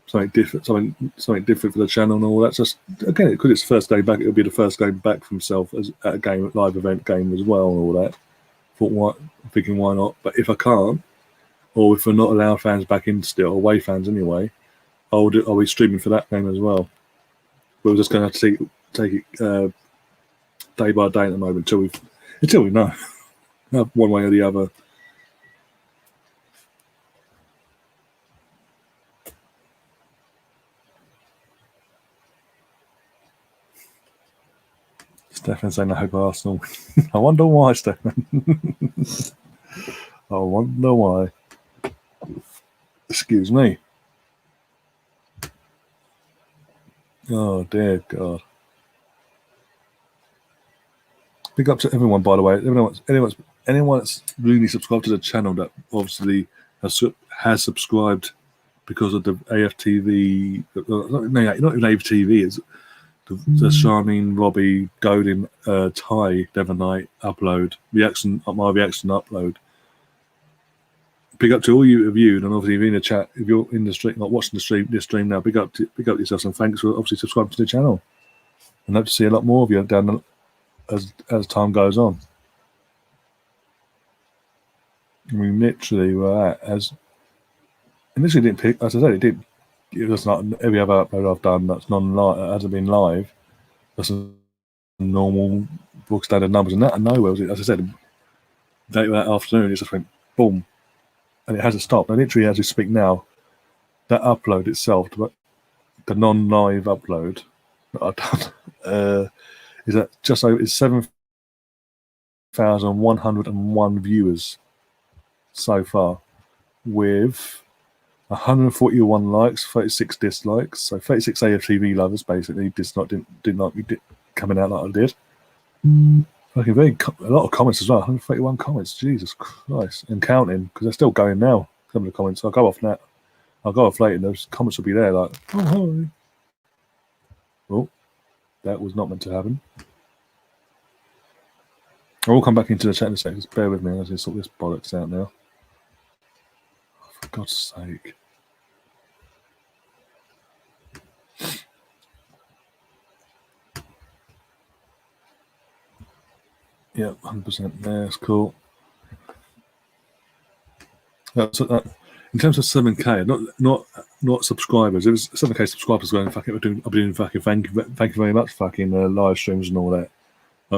Something different for the channel and all that. Just again, because it's the first game back, it'll be the first game back for himself as at a live event game as well and all that. Thinking why not? But if I can't, or if we're not allowed fans back in still, away fans anyway, I'll be streaming for that game as well. We're just going to have to take it day by day at the moment until we know one way or the other. Stefan saying I hope Arsenal. I wonder why, Stefan. I wonder why. Excuse me. Oh dear God. Big up to everyone, by the way. Anyone that's really subscribed to the channel that obviously has subscribed because of the AFTV. Not even AFTV. It's the Charlene, Robbie, Godin, Ty, Devonite upload my reaction upload. Big up to all you viewed, and obviously if you're in the chat, if you're in the stream, like watching this stream now, big up yourselves and thanks for obviously subscribing to the channel. And hope to see a lot more of you down as time goes on. I mean, literally, we're at initially didn't pick. As I said, it was not every other upload I've done that's non-live, hasn't been live. That's a normal book standard numbers, and that and nowhere was it. As I said, that afternoon it just went boom, and it hasn't stopped. And literally, as we speak now, that upload itself, the non-live upload that I've done, is at just over 7,101 viewers so far, with 141 likes, 36 dislikes. So 36 AFTV lovers basically didn't like me coming out like I did. Okay, a lot of comments as well. 131 comments. Jesus Christ, and counting, because they're still going now. Some of the comments. I'll go off later. And those comments will be there like, oh hi. Oh, that was not meant to happen. I will come back into the chat in a second. Just bear with me. I'll just sort this bollocks out now. Oh, for God's sake. Yeah, 100% there. It's cool. In terms of 7K, not subscribers. It was 7K subscribers going. Fucking, I'm doing fucking thank you very much. Fucking live streams and all that.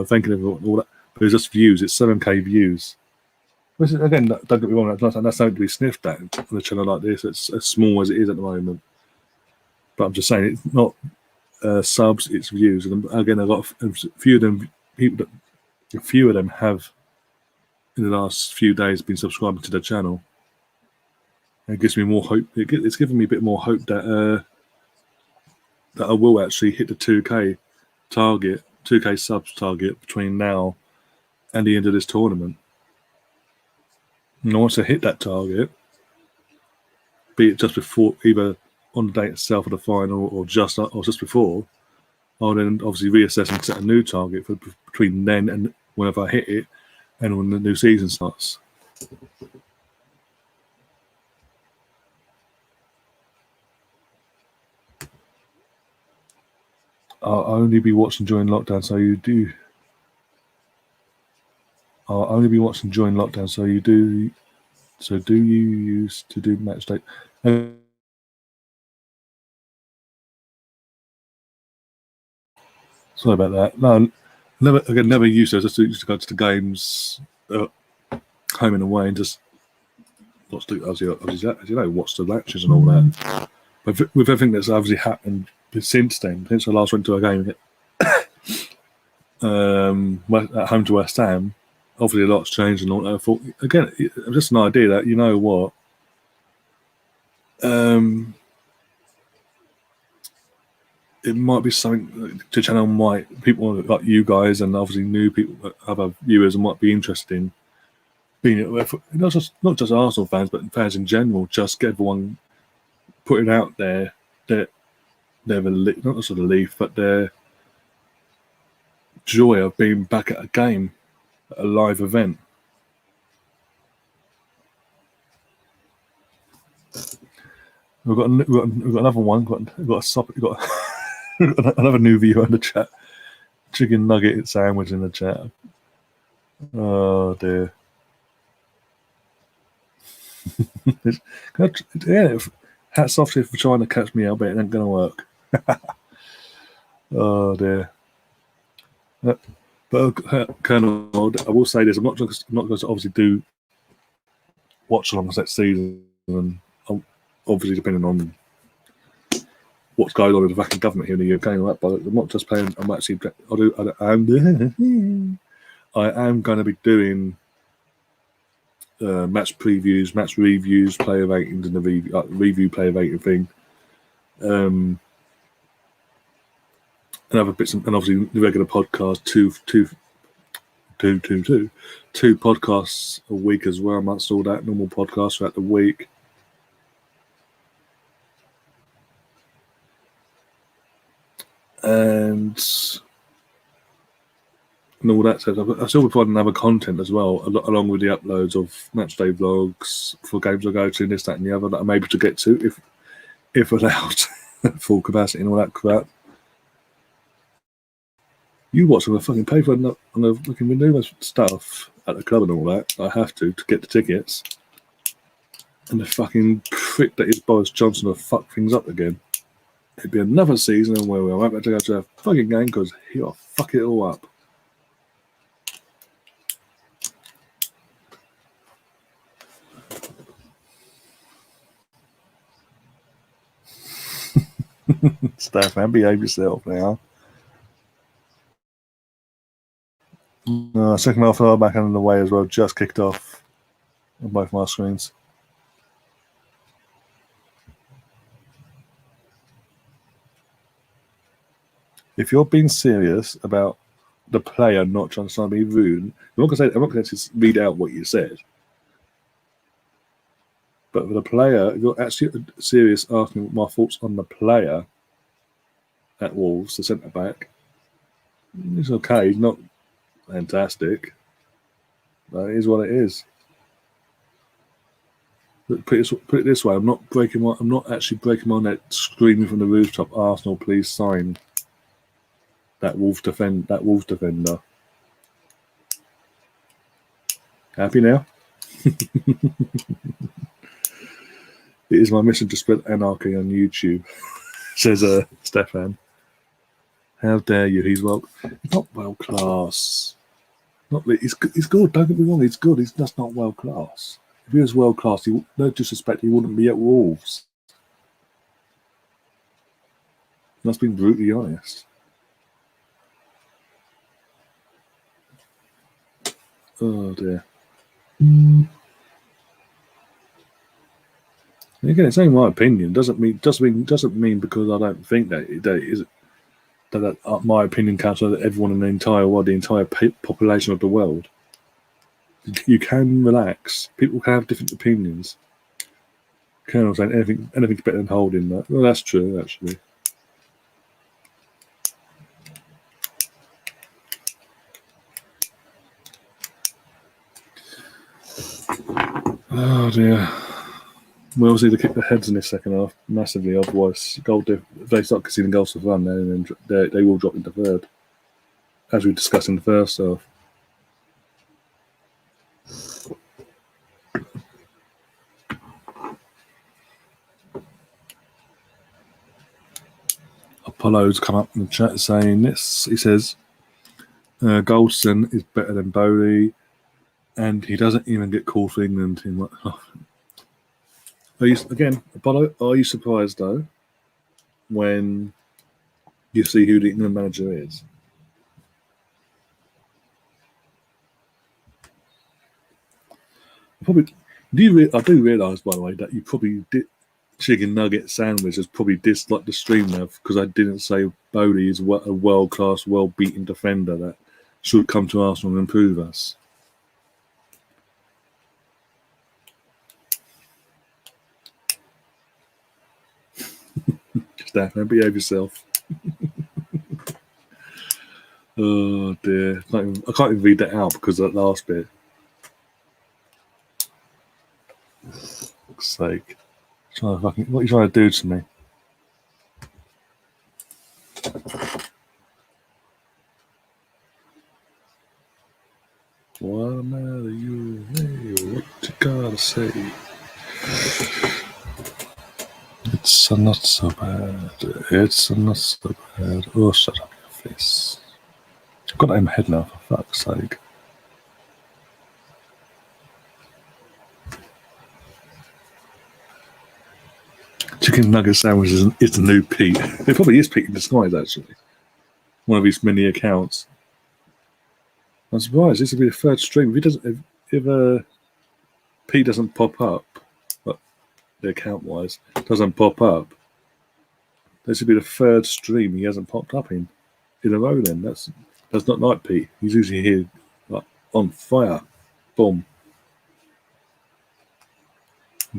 Thanking everyone, all that. But it's just views. It's 7K views. Which is, again, don't get me wrong. That's something to be sniffed at on a channel like this. It's as small as it is at the moment. But I'm just saying, it's not subs. It's views. And again, a few of them have in the last few days been subscribing to the channel. It gives me more hope. It's given me a bit more hope that I will actually hit the 2K target, 2K subs target between now and the end of this tournament. And once I hit that target, be it just before, either on the date itself of the final or just before, I'll then obviously reassess and set a new target for between then and whenever I hit it and when the new season starts. I'll only be watching during lockdown, so you do. I'll only be watching during lockdown, so you do. So do you use to do match day? Sorry about that. No, never used to. I just used to go to the games, home and away, and just watch the, as you know, watch the matches and all that. But with everything that's obviously happened since then, since I last went to a game at home to West Ham, obviously a lot's changed and all that. I thought, again, just an idea that, you know what, it might be something the channel might, people like you guys and obviously new people, other viewers might be interested in being, not just Arsenal fans, but fans in general, just get everyone putting out there that their relief, not just a relief, but their joy of being back at a game, a live event. We've got another one. We've got another new viewer in the chat. Chicken nugget sandwich in the chat. Oh dear. Yeah, hats off to you for trying to catch me out, but it ain't gonna work. Oh dear. But Colonel, I will say this: I'm not going to obviously do watch-alongs next season, and obviously depending on what's going on with the fucking government here in the UK and all that. But I'm not just playing. I'm actually. I am going to be doing match previews, match reviews, player ratings, and the review player rating thing. And other bits, and obviously the regular podcast, two podcasts a week as well. Amongst all that, normal podcasts throughout the week. And all that stuff. I still providing other content as well, along with the uploads of matchday vlogs for games I go to, this, that, and the other that I'm able to get to if allowed, full capacity and all that crap. You watch on the fucking paper and on the fucking window stuff at the club and all that. I have to get the tickets. And the fucking prick that is Boris Johnson will fuck things up again. It'd be another season where we'll have to go to a fucking game because he'll fuck it all up. Staff man, behave yourself now. Second half of our backhand in the way as well, just kicked off on both my screens. If you're being serious about the player not trying to be rude, I'm not going to read out what you said. But for the player, if you're actually serious asking my thoughts on the player at Wolves, the centre back, it's okay. He's not fantastic. But it is what it is. But put it this way: I'm not actually breaking my neck, screaming from the rooftop. Arsenal, please sign that Wolves defender. Happy now? It is my mission to spread anarchy on YouTube, says Stefan. How dare you? He's not world class. He's good. Don't get me wrong. He's good. He's just not world class. If he was world class, no disrespect, he wouldn't be at Wolves. That's being brutally honest. Oh dear. Again, it's only my opinion. Doesn't mean because I don't think that my opinion counts for everyone in the entire world, the entire population of the world. You can relax. People can have different opinions. Colonel saying anything's better than holding that. Well, that's true, actually. Oh dear. We obviously need to kick the heads in this second half massively, otherwise if they start conceding goals for fun, then they will drop into third, as we discussed in the first half. Apollo's come up in the chat saying this. He says Goldson is better than Bowley, and he doesn't even get called for England. Apollo, are you surprised though when you see who the England manager is? I do realise, by the way, that you probably did. Chicken nugget sandwich has probably disliked the stream now because I didn't say Bowley is a world-class, well-beaten defender that should come to Arsenal and improve us. Stefan, behave yourself. Oh dear, I can't even read that out because of that last bit. For fuck's sake. What are you trying to do to me? What matter you? Hey, what you gotta say? It's not so bad. It's not so bad. Oh, shut up your face. I've got that in my head now, for fuck's sake. Chicken nugget sandwich is the new Pete. It probably is Pete in disguise, actually. One of his many accounts. I'm surprised this will be the third stream. If Pete doesn't pop up, but the account-wise doesn't pop up, this will be the third stream he hasn't popped up in a row. Then that's not like Pete. He's usually here like on fire. Boom.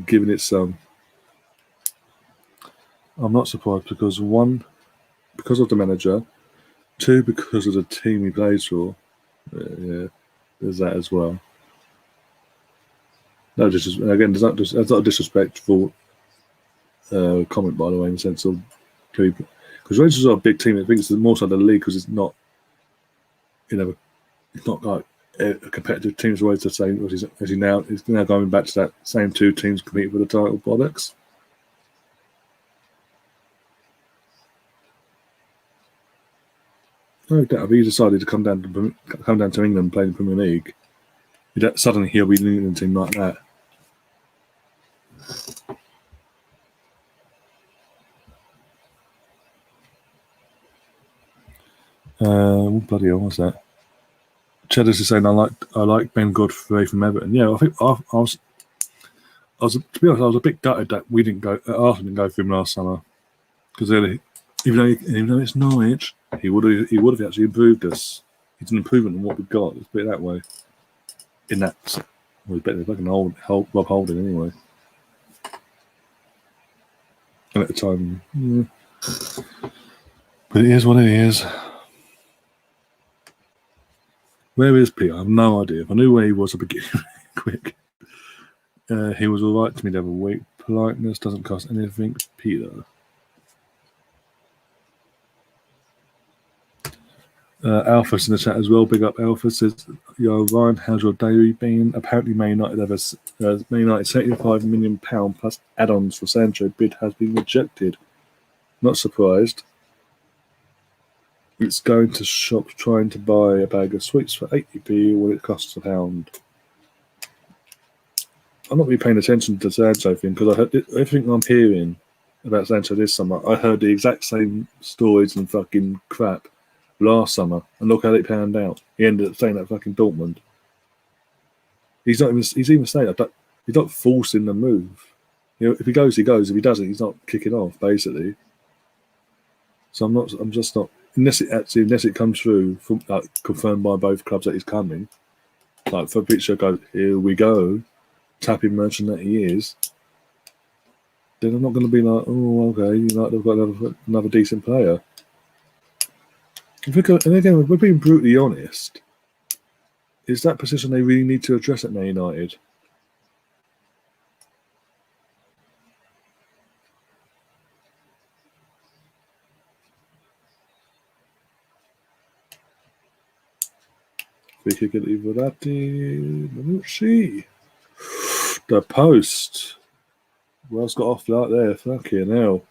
Giving it some. I'm not surprised because one, because of the manager, two, because of the team he plays for. Yeah, there's that as well. No, again, that's not a disrespectful comment, by the way, in the sense of because Rangers are a big team. I think it's more so the league because it's not, it's not like a competitive team. It's always the same. As he now is now going back to that same two teams competing for the title products. No doubt, if he decided to come down to England and play in the Premier League, suddenly he'll be in an England team like that. Bloody hell, what's that? Cheddars is saying I like Ben Godfrey from Everton. Yeah, I think I was to be honest, I was a bit gutted that we didn't go. Arsenal didn't go for him last summer because even though it's Norwich, he would have actually improved us. He's an improvement on what we've got. Let's put it that way. In that, well, he's better than fucking Rob Holding anyway. And at the time, but it is what it is. Where is Peter? I have no idea. If I knew where he was, I'd be getting quick. He was all right to me the other week. Politeness doesn't cost anything. Peter. Alpha's in the chat as well. Big up Alpha. Says, yo, Ryan, how's your day been? Apparently Man United have Man United £75 million plus add-ons for Sancho bid has been rejected. Not surprised. It's going to shops trying to buy a bag of sweets for 80p when it costs £1. I'm not really paying attention to the Sancho thing because I heard everything I'm hearing about Sancho this summer. I heard the exact same stories and fucking crap last summer, and look how it panned out. He ended up staying at fucking Dortmund. He's even saying that he's not forcing the move. You know, if he goes, he goes. If he doesn't, he's not kicking off, basically. So I'm just not unless it comes through from confirmed by both clubs that he's coming. Like for a picture goes, here we go, tapping merchant that he is. Then I'm not going to be like, oh, okay, they've got another decent player. And again, if we're being brutally honest, is that position they really need to address at Man United? We could get Iverati, Manucci. The post. Well's got off like there. Fucking hell.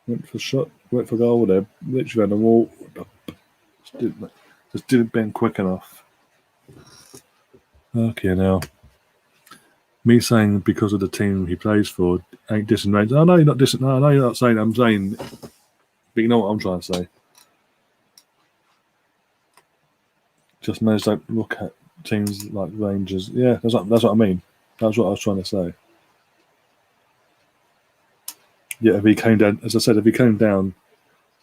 Went for goal there. Literally on the wall. Just didn't bend quick enough. Okay, now. Me saying because of the team he plays for ain't dissing Rangers. I know you're not dissing. No, I know you're not saying. I'm saying, but you know what I'm trying to say. Just managed to look at teams like Rangers. Yeah, that's what I mean. That's what I was trying to say. Yeah, if he came down, as I said, if he came down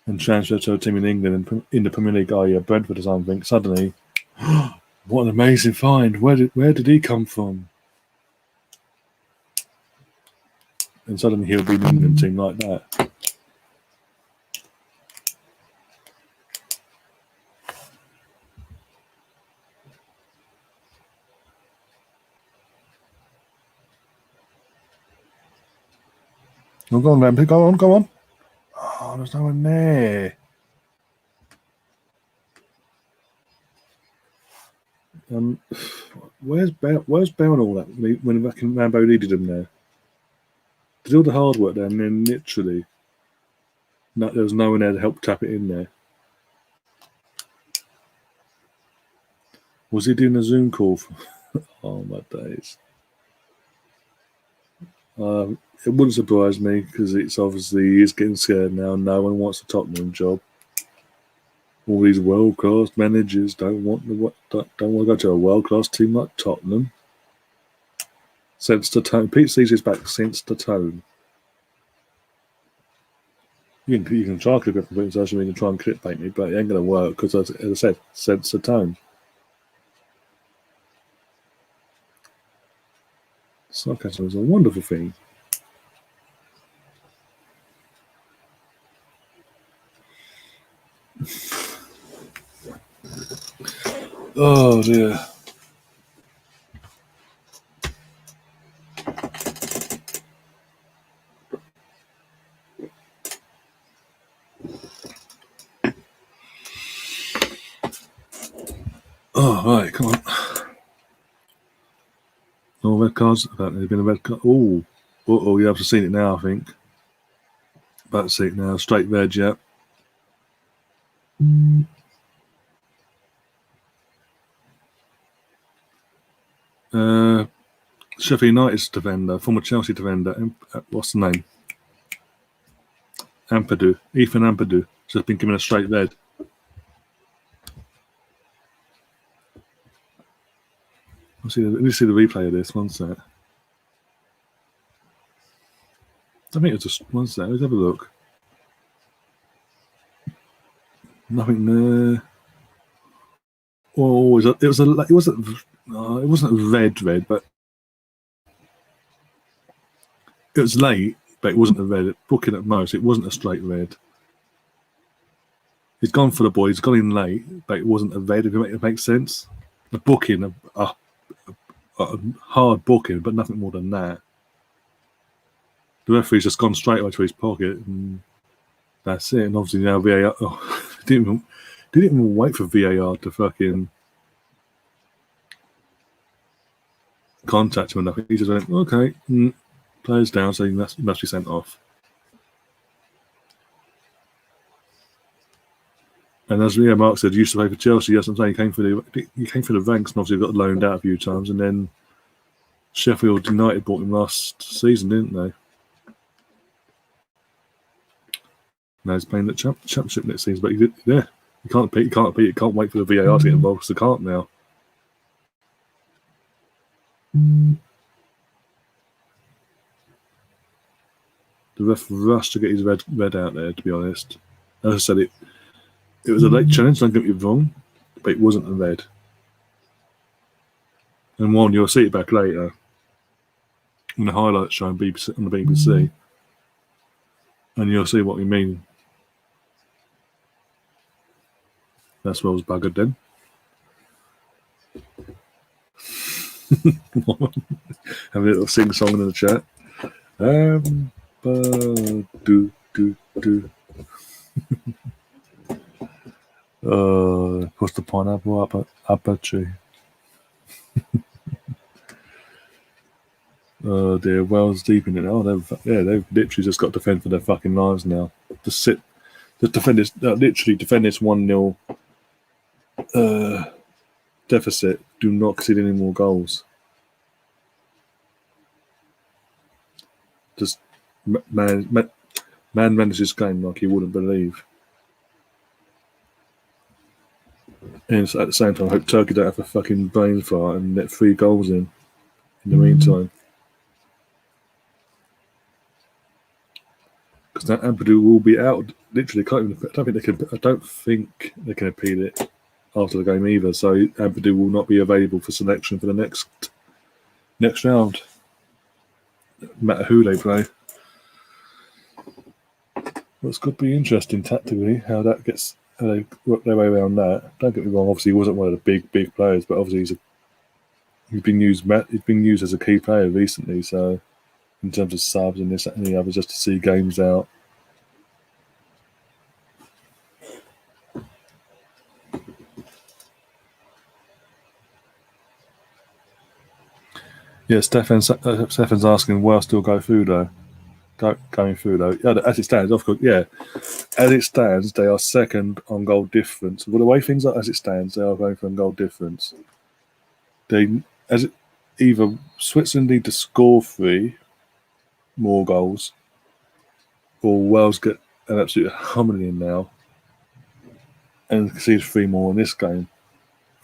and transferred to a team in England and in the Premier League, Brentford or something, suddenly, what an amazing find! Where did he come from? And suddenly he'll be in an England team like that. Oh, go on, Rampy. Go on. Oh, there's no one there. Where's Bell all that when fucking Rambo needed him there? Did all the hard work there, and then literally, there was no one there to help tap it in there. Was he doing a Zoom call? Oh my days! It wouldn't surprise me because it's obviously he's getting scared now. No one wants a Tottenham job. All these world-class managers don't want to go to a world-class team like Tottenham. Sense the tone. Pete sees his back. Sense the tone. You can try to click up on social media and try and clickbait me, but it ain't going to work because, as I said, sense the tone. Sarcasm is a wonderful thing. Oh dear. Oh, right, come on. No red cards. There's been a red card. Oh, you have to see it now, I think. About to see it now. Straight red, yeah. Sheffield United's defender, former Chelsea defender, what's the name? Ethan Ampadu, just been given a straight red. Let me see the replay of this. One sec. I think it's just one sec. Let's have a look. Nothing there. Oh, it wasn't red, but it was late, but it wasn't a red. Booking at most, it wasn't a straight red. He's gone for the ball. He's gone in late, but it wasn't a red. If it makes sense, a booking, a hard booking, but nothing more than that. The referee's just gone straight away to his pocket, and that's it. And obviously now VAR didn't even wait for VAR to fucking contact him or nothing. He just went, okay, player's down, so he must be sent off. And as Mark said, he used to play for Chelsea. Yes, I'm saying he came through the ranks, and obviously got loaned out a few times. And then Sheffield United bought him last season, didn't they? Now he's playing the championship next season, but he can't beat. He can't wait for the VAR to get involved because they can't now. The ref rushed to get his red out there. To be honest, as I said, it was a late challenge. Don't get me wrong, but it wasn't a red. And one, you'll see it back later in the highlights show on the BBC, and you'll see what we mean. That's where I was buggered then. Have a little sing song in the chat. Push the pineapple up a tree. Oh dear, Wales deep in it. Oh, they've literally just got to defend for their fucking lives now. Just defend this. Literally defend this 1-0 deficit. Do not concede any more goals. Just man manage this game like you wouldn't believe. And at the same time, I hope Turkey don't have a fucking brain fart and let 3 goals in the meantime. Because that Ampadu will be out. Literally, I don't think they can appeal it after the game either. So Ampadu will not be available for selection for the next round, no matter who they play. What's could be interesting tactically, how they work their way around that. Don't get me wrong. Obviously, he wasn't one of the big players, but obviously he's been used as a key player recently. So in terms of subs and this and the other, just to see games out. Yeah, Stefan's asking, will still go through though? Going through though, yeah, as it stands, of course, yeah. As it stands, they are second on goal difference. Well, the way things are, as it stands, they are going for goal difference. Either Switzerland need to score 3 more goals, or Wales get an absolute hammering now and concede 3 more in this game.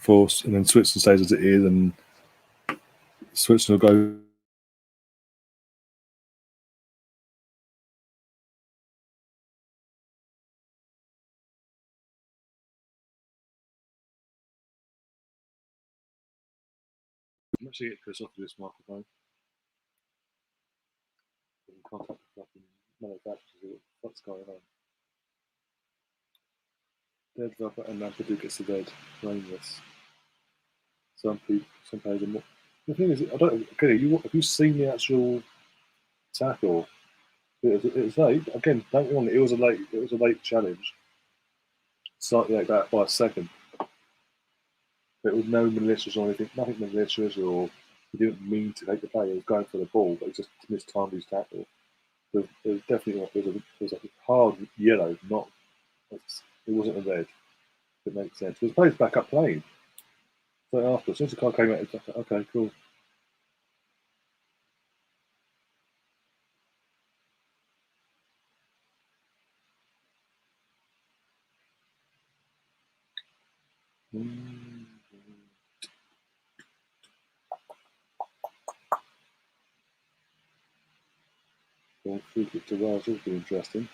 And then Switzerland stays as it is, and Switzerland will go. I'm actually getting pissed off with this microphone. In contact with fucking manufacturers, what's going on? Dead rubber and Ampadu gets the red, rainless. Some players are more. The thing is, I don't get it. Have you seen the actual tackle? It was late. Again, don't get me wrong. It was a late challenge. Slightly like that by a second. But with no malicious or anything, nothing malicious, or he didn't mean to take the play. He was going for the ball, but he just mistimed his tackle. There was definitely a hard yellow. It wasn't a red. It makes sense. Because the player's back up playing. So after, as soon as the car came out, it's like, okay, cool. free kick to Wales would be interesting.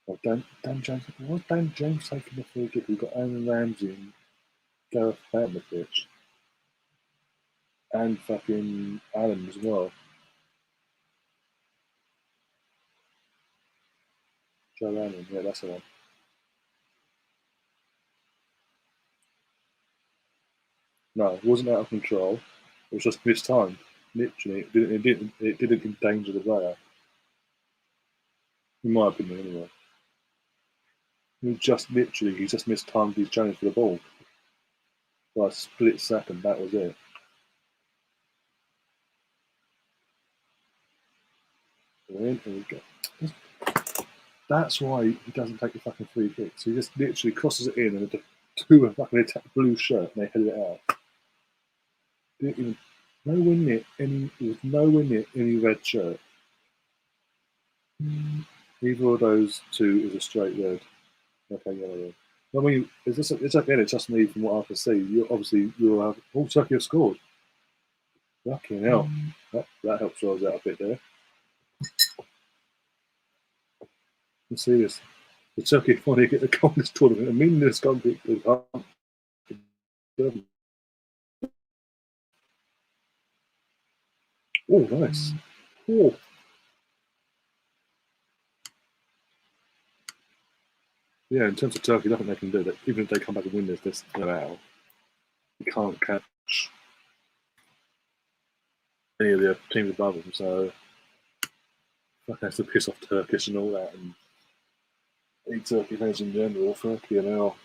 Well, Dan James, was Dan James taking the free kick? We've got Aaron Ramsey and Gareth Bale on the pitch. And fucking Allen as well. Joe Allen, yeah, that's the one. No, it wasn't out of control. It was just mistimed. Literally, it didn't endanger the player. In my opinion, anyway. He just mistimed his challenge for the ball. By a split second, that was it. Here we go. That's why he doesn't take the fucking free kicks. He just literally crosses it in and the two of fucking attack blue shirt and they head it out. Didn't even nowhere near any. It was nowhere near any red shirt. Either of those two is a straight red. Okay, yellow. I mean, it's again, it's just me from what I can see. You'll have all Turkey have scored. Fucking hell. That helps Wales out a bit there. Let's see this. The Turkey finally get the goal in this tournament. I mean, this goal is up. Oh, nice. Oh. Yeah, in terms of Turkey, nothing they can do. That even if they come back and win this, they're out. You can't catch any of the teams above them. So, I have to piss off Turkish and all that, and eat Turkey fans in general. Turkey now.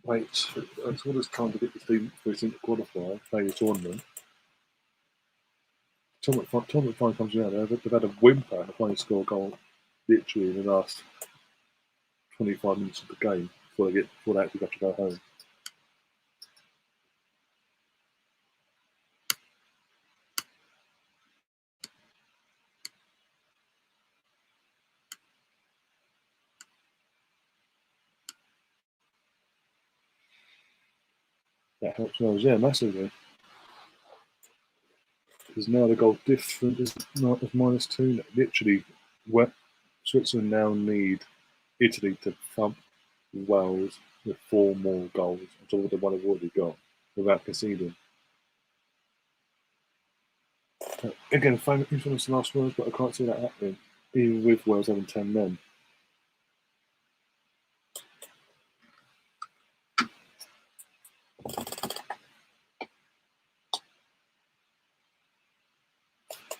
Wait, it's all this time to get this team for to qualify, play the tournament. Tournament final comes around. They've had a whimper and finally score a goal literally in the last 25 minutes of the game before they actually got to go home. That helps Wales, yeah, massively. Because now the goal difference is not of -2. Literally, Switzerland now need Italy to thump Wales with 4 more goals on top of the one they've already got without conceding. Again, infamous last words, but I can't see that happening, even with Wales having 10 men.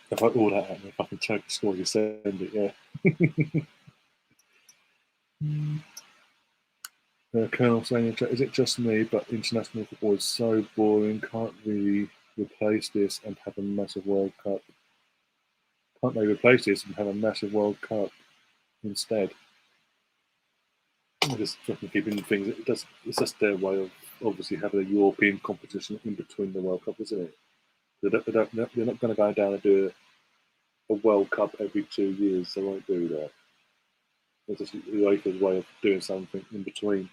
If all that happened, if I can Turkey score, you send it, yeah. Colonel saying, is it just me, but international football is so boring, can't really replace this and have a massive World Cup? Can't they replace this and have a massive World Cup instead? They're just fucking keeping things. It's just their way of obviously having a European competition in between the World Cup, isn't it? They're not going to go down and do a World Cup every 2 years. They won't do that. It's just UEFA's way of doing something in between.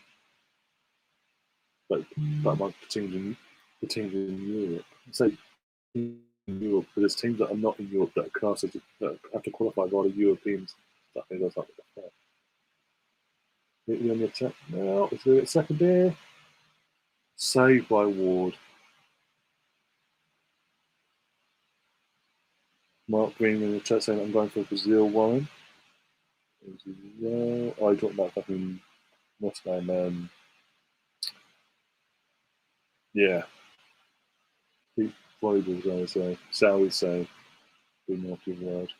But amongst the teams in Europe, so in Europe, but there's teams that are not in Europe that are classed that have to qualify by the Europeans. I think that's not fair. On the attack now, it's a second there. Saved by Ward. Mark Green in the chat saying I'm going for Brazil, Warren. Well, I talking about fucking what's his name? Yeah. Pete Vogel's going to say. Salary say. Be not your word.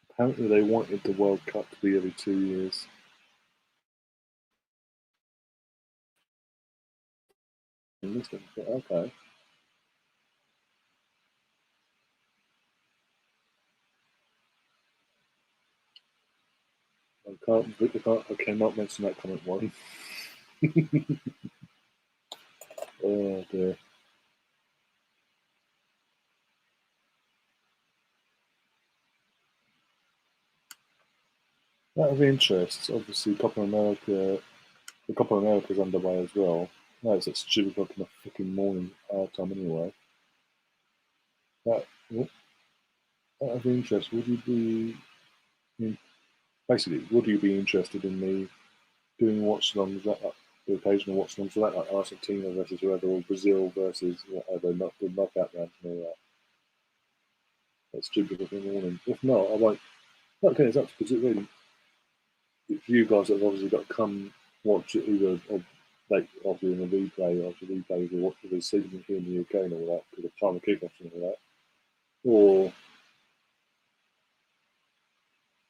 Apparently they wanted the World Cup to be every 2 years. Okay. I cannot mention that comment one. Oh dear. Out of interest, obviously the Copa America is underway as well. No, it's at stupid o'clock in the fucking morning our time anyway. But out of interest, would you be basically? Would you be interested in me doing watch-alongs, the occasional watch-alongs for that, like Argentina versus whoever, or Brazil versus whatever, not the knockout rounds and all that? That's stupid in the morning. If not, I won't. Okay, it's up because it really. If you guys have obviously got to come watch it either or late after in the replay, after the replay, or watch the season here in the UK and all that, because of time of kickoffs and all that, or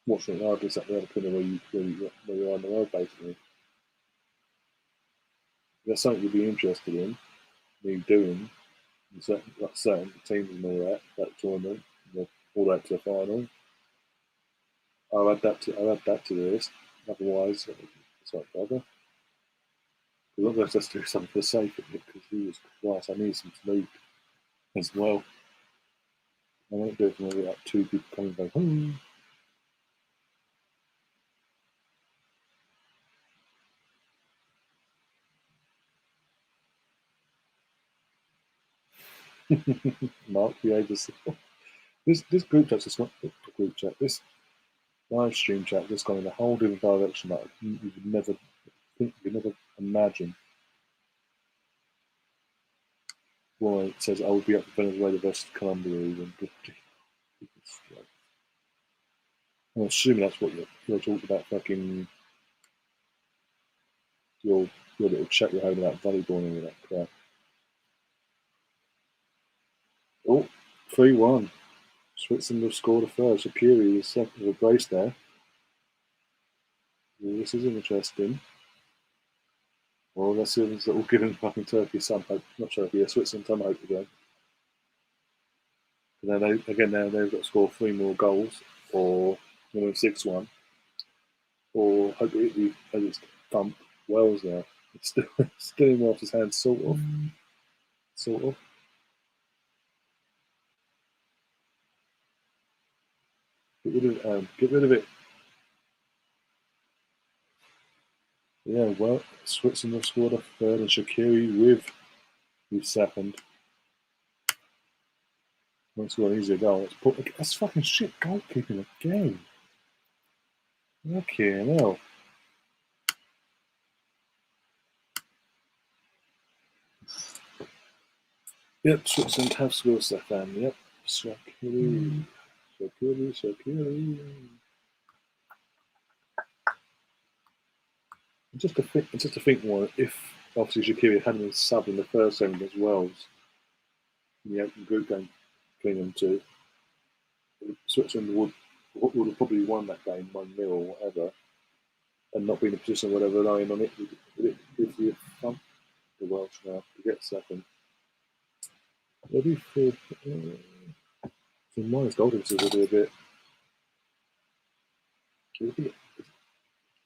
watching it live just at the other corner where you are in the world, basically. If there's something you'd be interested in, me doing, and certain teams and all that tournament, all that to the final. I'll add that to the list. Otherwise, it's not bother. Because let's just do something for the sake of it. Because Jesus Christ, I need some sleep as well. I won't do it for maybe like 2 people coming back home. Mark, yeah, this group chat's just not a group chat. This live stream chat just gone in a whole different direction that you would never think, you could never imagine. Why it says I would be up for Venezuela versus Colombia even. I'm assuming that's what you're talking about, fucking your little chat you're having about volleyball and all that crap. Oh, 3-1. Switzerland have scored a first. Shaqiri is second with a brace there. Well, this is interesting. Well, let's see if will give him fucking Turkey some hope. Not Turkey, yeah, Switzerland some hope again. And then now they've got to score 3 more goals, or 6-1, or hopefully it's thump Wales there. It's still in Walsh's hands, sort of. Sort of. Get rid of it. Yeah, well, Switzerland have scored a third, and Shaqiri with second. Won't score an easier goal. That's fucking shit goalkeeping again. Okay, now. Yep, Switzerland have scored second. Yep, Shaqiri. Just to think more, if obviously Shaqiri hadn't been subbed in the first game against Wales in the open group game between them two, Switzerland would have probably won that game 1-0 or whatever, and not be in a position where they're relying on it with the thump the Welsh now to get second. Maybe for minus goal differences will be a bit.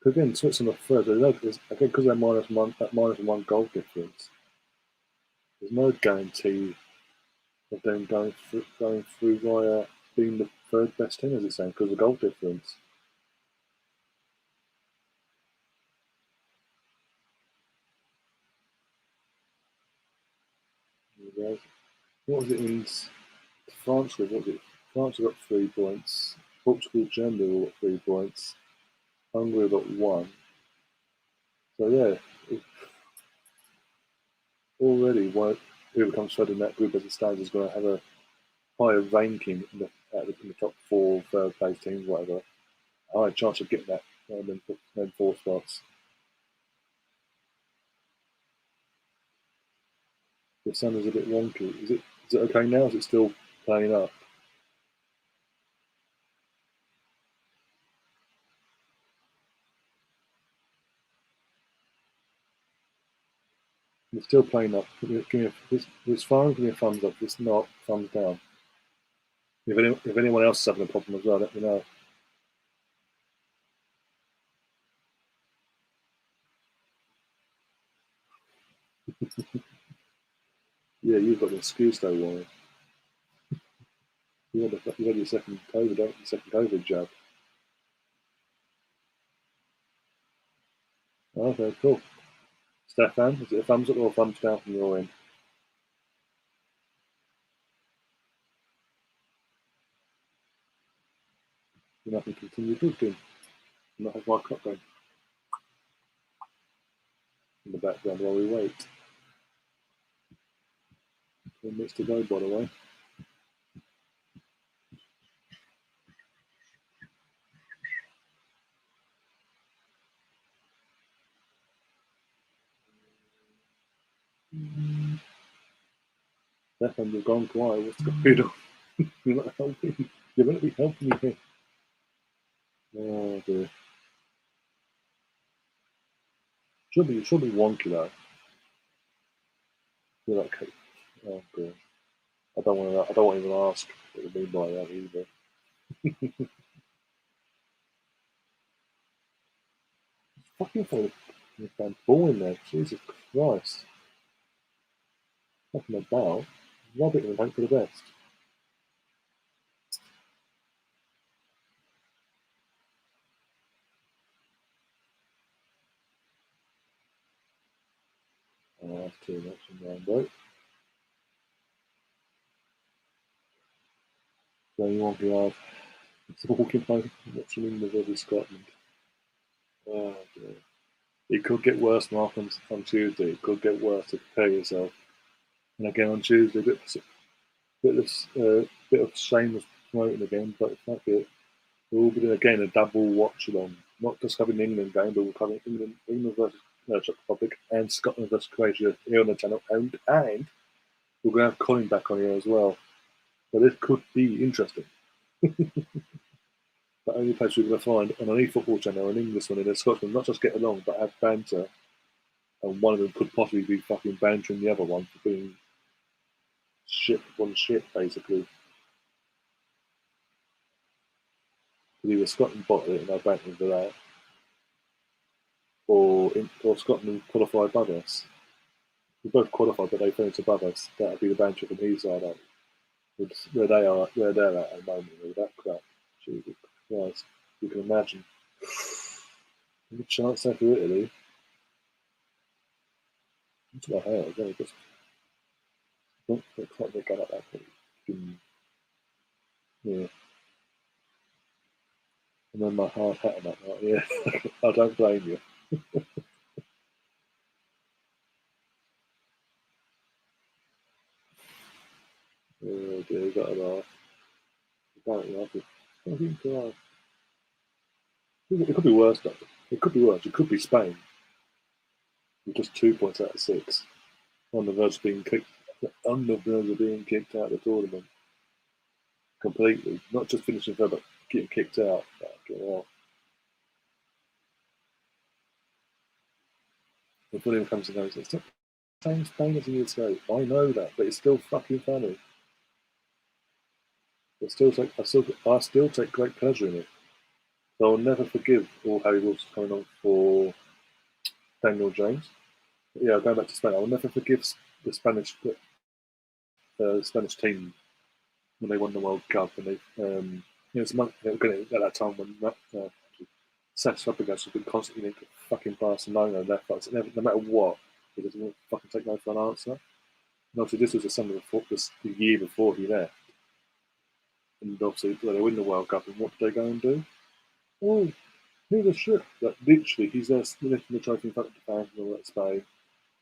Again, Switzerland are third. Again, because they're -1 goal difference, there's no guarantee of them going through via being the third best team, as it's saying, because of the goal difference. What was it in France? What was it? France got 3 points. Portugal, Germany all got 3 points. Hungary got 1. So yeah, already whoever comes third in that group as it stands is going to have a higher ranking in the top 4 third place teams, whatever. A higher chance of getting that than 4 spots. The sun is a bit wonky. Is it okay now? Is it still playing up? It's still playing up. If it's fine, give me a thumbs up. If it's not, thumbs down. If anyone else is having a problem as well, let me know. Yeah, you've got an excuse though, Warren. You had your second COVID jab. Okay, cool. Stefan, is it a thumbs up or a thumbs down from your end? And I can continue talking. And not have my clock going in the background while we wait. 10 minutes to go, by the way. Stefan, you've gone quiet. What's going on? You're not helping. You're meant to be helping me here. Oh dear. Should be wonky though. You're like, okay. Oh dear. I don't want to even ask what you mean by that either. Fucking for the damn ball in there. Jesus Christ. Nothing about. Rub it and hope for the best. Oh, that's too much in Rainbow. Going wonky hard. It's walking home, watching the River Scotland. Oh dear. It could get worse, Mark, on Tuesday. It could get worse, to prepare yourself. And again on Tuesday, bit of shameless promoting again, but it might be we'll be doing again a double watch along. Not just having the England game, but we're covering England versus Czech Republic and Scotland versus Croatia here on the channel, and we're going to have Colin back on here as well. So this could be interesting. The only place we're going to find on an eFootball channel, an English one, in a Scotsman, not just get along, but have banter. And one of them could possibly be fucking bantering the other one for being shit, basically. Because either Scotland bottled it and they're bantering for that, or Scotland qualify above us. We both qualified, but they finished above us. That would be the banter from his side up. Where they're at the moment with that crap. Jesus Christ. You can imagine. Good chance there for Italy. Into my hair, really just don't quite get at that point. Yeah. And then my hard hat and that night, yeah. I don't blame you. Oh dear, got to laugh. Don't laugh. I think it could be worse though. It could be worse. It could be Spain. With just 2 points out of 6. On the verge of being kicked out of the tournament. Completely. Not just finishing third, but getting kicked out. If William comes and goes, it's not the same Spain as years ago. I know that, but it's still fucking funny. I still take great pleasure in it. So I'll never forgive all Harry Wilson coming on for Daniel James. But yeah, going back to Spain, I'll never forgive the Spanish team when they won the World Cup, and it was at that time when Cesc Fabregas has been constantly linked to fucking Barcelona and left backs. No matter what, he doesn't fucking take no for an answer. And obviously, this was the summer before, the year before he left. And obviously, they win the World Cup, and what did they go and do? Oh, here's a shit. Like, literally, he's there lifting the trophy in front of the fans and all that Spain.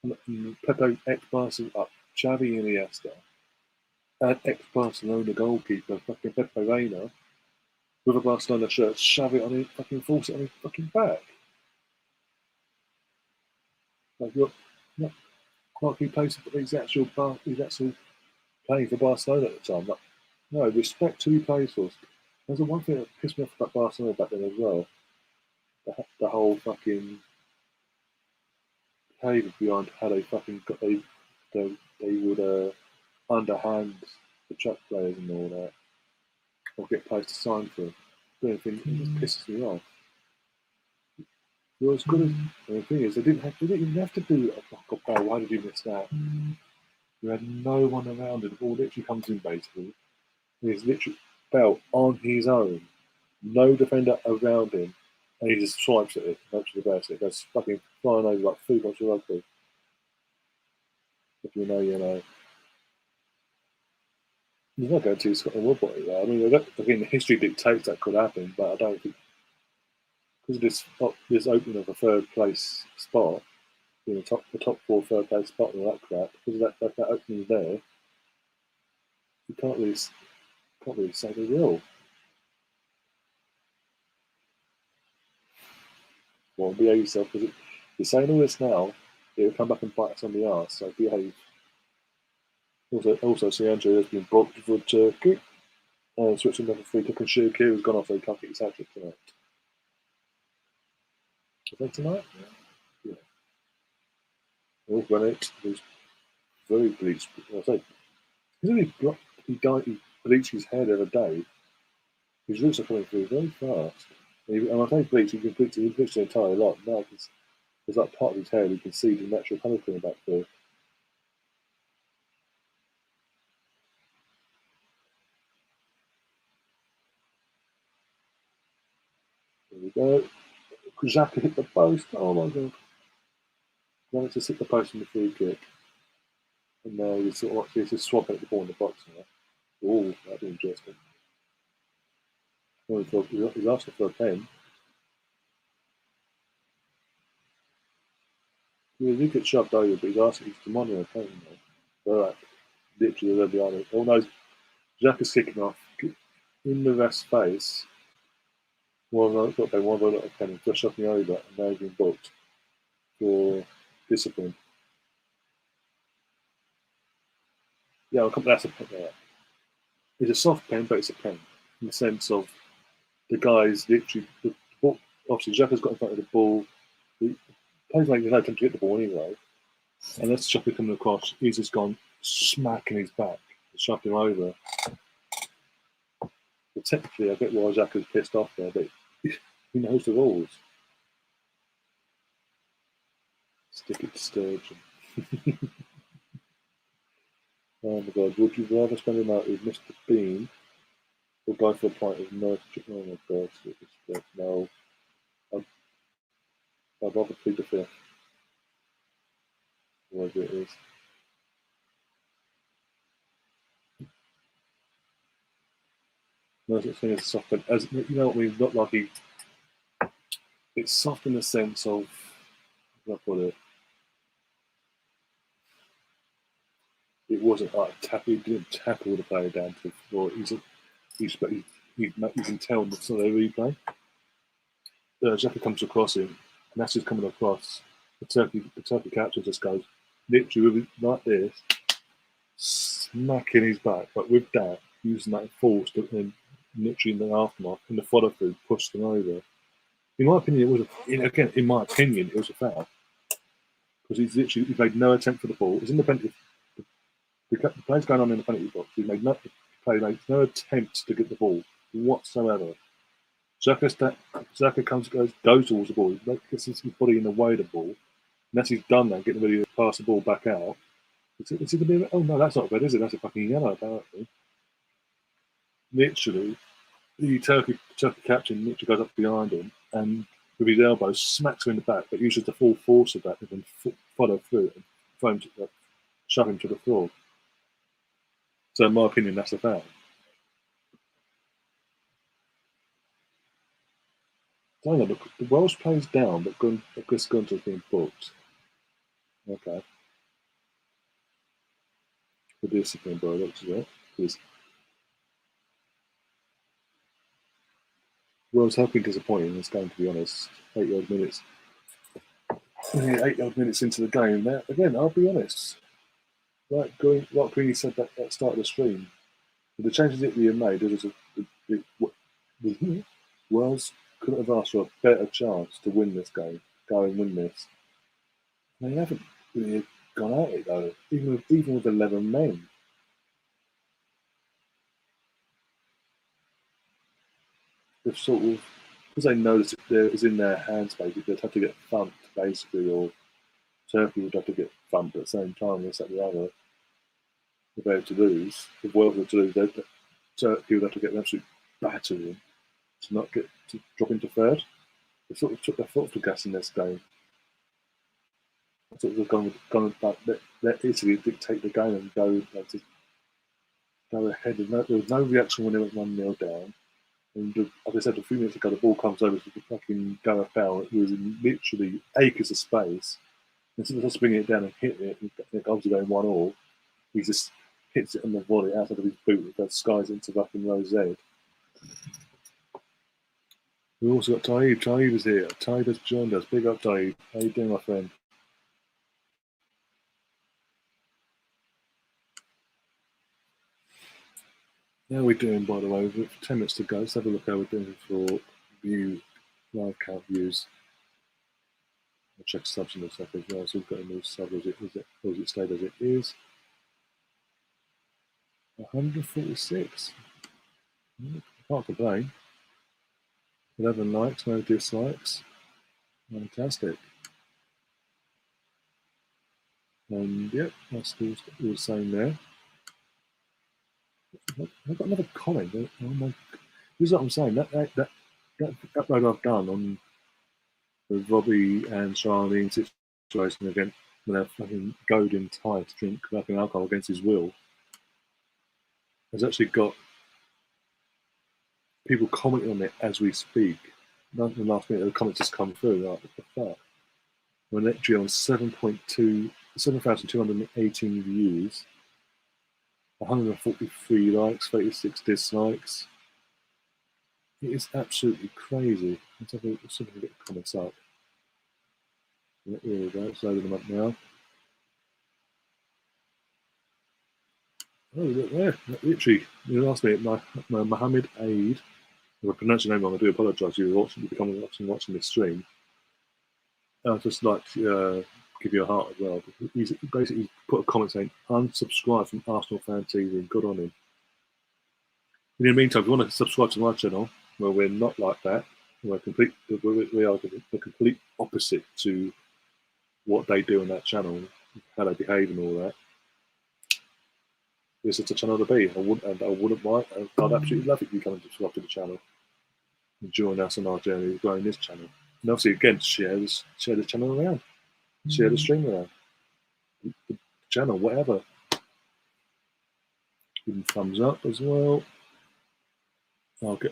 And Pepe ex-Barcelona, Xavi Iniesta, and ex-Barcelona goalkeeper, fucking Pepe Reina, with a Barcelona shirt, shove it on his fucking force it on his fucking back. Like, look, like he plays he's actual playing for Barcelona at the time. Like, no, respect who he plays for. There's the one thing that pissed me off about Barcelona back then as well. The whole fucking behaviour behind how they fucking they would underhand the Czech players and all that, or get players to sign for them. The thing that just pisses me off. You're as good as the thing is they didn't even have to do it. Oh, God, why did you miss that? You had no one around him. The ball literally comes in basically. He's literally Bell on his own, no defender around him, and he just swipes at it, hopes for the best. It goes fucking flying over like 3 points of rugby. You know, there's no guarantee Scotland will put it there. I mean, again, history dictates that could happen, but I don't think because of this opening of a third place spot, the top four third place spot and all that crap, because of that opening there, you can't really say they will. Well, behave yourself because you're saying all this now, it will come back and bite us on the arse. So behave. Also, see Andrew has been booked for Turkey. Switzerland have a free kick and Shirky has gone off, so he can't get his hat trick tonight. Is that tonight? Yeah. Wolf Bennett was very bleached. I say, he bleached his hair the other day. His roots are coming through very fast. And I say bleach, he bleached the entire lot. Now there's that part of his hair you can see the natural colour coming back through. There we go. Xhaka hit the post. Oh my god. Managed to hit the post in the free kick. And now he's just swapping at the ball in the box now. Oh, that'd be interesting. He's asking for a pen. He did get shoved over, but he's demanding a pen now. Alright. Literally, they're behind it. Oh no, Xhaka's kicking off. In the ref's face. One of a little pen just shoved me over, and now he's been booked for discipline. Yeah, I'll come. That's a pen. Yeah. It's a soft pen, but it's a pen in the sense of the guy's literally the ball. Obviously, Xhaka's got in front of the ball. The player's making no attempt to get the ball anyway, and that's Xhaka coming across. He's just gone smacking his back, shoved him over. But technically, I get why Xhaka's pissed off there, but he knows the rules. Stick it to Sturgeon. Oh my god, would you rather spend a night with Mr. Bean or go for a pint of Merc? Oh my god, no. I'd rather plead the fifth, whatever it is. No such thing as a soft pen. As you know what I mean, not like it's soft in the sense of, how do I put it? It wasn't like tackle. He didn't tackle the player down to the floor. You can tell the sort of replay. Xhaka comes across him, and as he's coming across, the Turkey captain just goes literally like this, smacking his back, but with that, using that force to then literally in the aftermath, and the follow through pushed them over. In my opinion, it was a foul because he made no attempt for the ball. It was in the penalty. The play's going on in the penalty box. He made no attempt to get the ball whatsoever. Xhaka goes towards the ball. He gets his body in the way of the ball. And as he's done that, getting ready to pass the ball back out, it's going to be, oh no, that's not red, is it? That's a fucking yellow, apparently. Literally, the Turkey captain literally goes up behind him and with his elbow smacks him in the back, but uses the full force of that and then follow through and shove him to the floor. So, in my opinion, that's a foul. Hang on, the Welsh player's down, but Gunter's been booked. Okay. For discipline, bro, looks at it. Because Wells have been disappointing in this game, to be honest. 8 odd minutes. 8 odd minutes into the game. Now, again, I'll be honest. Like Greeny said at the start of the stream, with the changes that we have made, Wales couldn't have asked for a better chance to win this game, go and win this. They haven't really gone at it though, even with 11 men. They've sort of, because they know that it's in their hands basically, they'd have to get thumped basically, or Turkey would have to get thumped at the same time, this, that, the other. If they were to lose, if Wales were to lose, Turkey would have to get an absolute battering to not get to drop into third. They sort of took their foot off the gas in this game. I thought they were going to let Italy dictate the game and go ahead. There was no reaction when they went 1-0 down. And like I said, a few minutes ago, the ball comes over to the fucking Gareth Bale. It was in literally acres of space. Instead of just bringing it down and hitting it, and it goes to going 1-1, he just hits it on the volley outside of his boot that skies into fucking row Z. We also got Taib. Taib is here. Taib has joined us. Big up, Taib. How you doing, my friend? How are we doing, by the way? We've got 10 minutes to go. Let's have a look how we're doing for view, live count views. I'll check subs in a second as well. So we've got a new sub as it stayed as it is. 146. Can't complain. 11 likes, no dislikes. Fantastic. And yep, that's still the same there. I've got another comment. Oh my! This is what I'm saying. That upload I've done on the Robbie and Charlene situation again, when they're fucking goading Ty to drink fucking alcohol against his will, has actually got people commenting on it as we speak. Not in the last minute, the comments just come through. Like, what the fuck? We're literally on 7,218 views, 143 likes, 36 dislikes. It is absolutely crazy. Let's have a get the comments up. Here we go, it's loading them up now. Oh, look there. Literally, last minute, my Mohammed Aid, if I pronounce your name wrong, I do apologise. You're watching this stream. I'd just like to give you a heart as well. He's basically put a comment saying, unsubscribe from Arsenal Fan TV. Good on him. In the meantime, if you want to subscribe to my channel, where we're not like that, we are the complete opposite to what they do on that channel, how they behave and all that. This is the channel to be. I wouldn't mind. I'd absolutely love it if you come and subscribe to the channel and join us on our journey of growing this channel. And obviously, again, share the channel around, share the stream around, the channel, whatever. Give them thumbs up as well.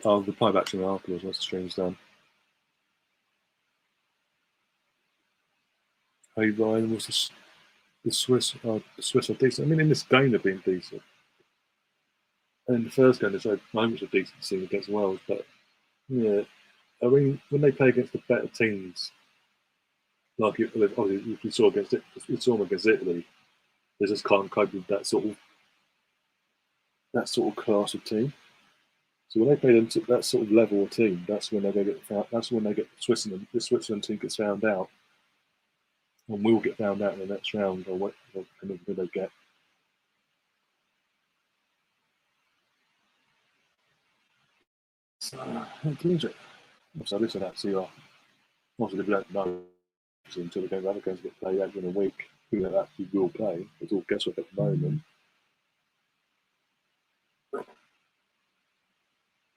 I'll reply back to them afterwards once the stream's done. Hey Ryan, was the Swiss are decent. I mean, in this game they've been decent. And in the first game they showed moments of decency against Wales, but yeah, I mean, when they play against the better teams, like obviously you saw against Italy, they just can't cope with that sort of class of team. So when they play them to that sort of level of team, that's when they get found. That's when they get the Switzerland team gets found out, and we'll get found out in the next round, or what they get. So listen, actually, obviously we don't know until the other games get played out in a week who they actually will play. It's all guesswork at the moment.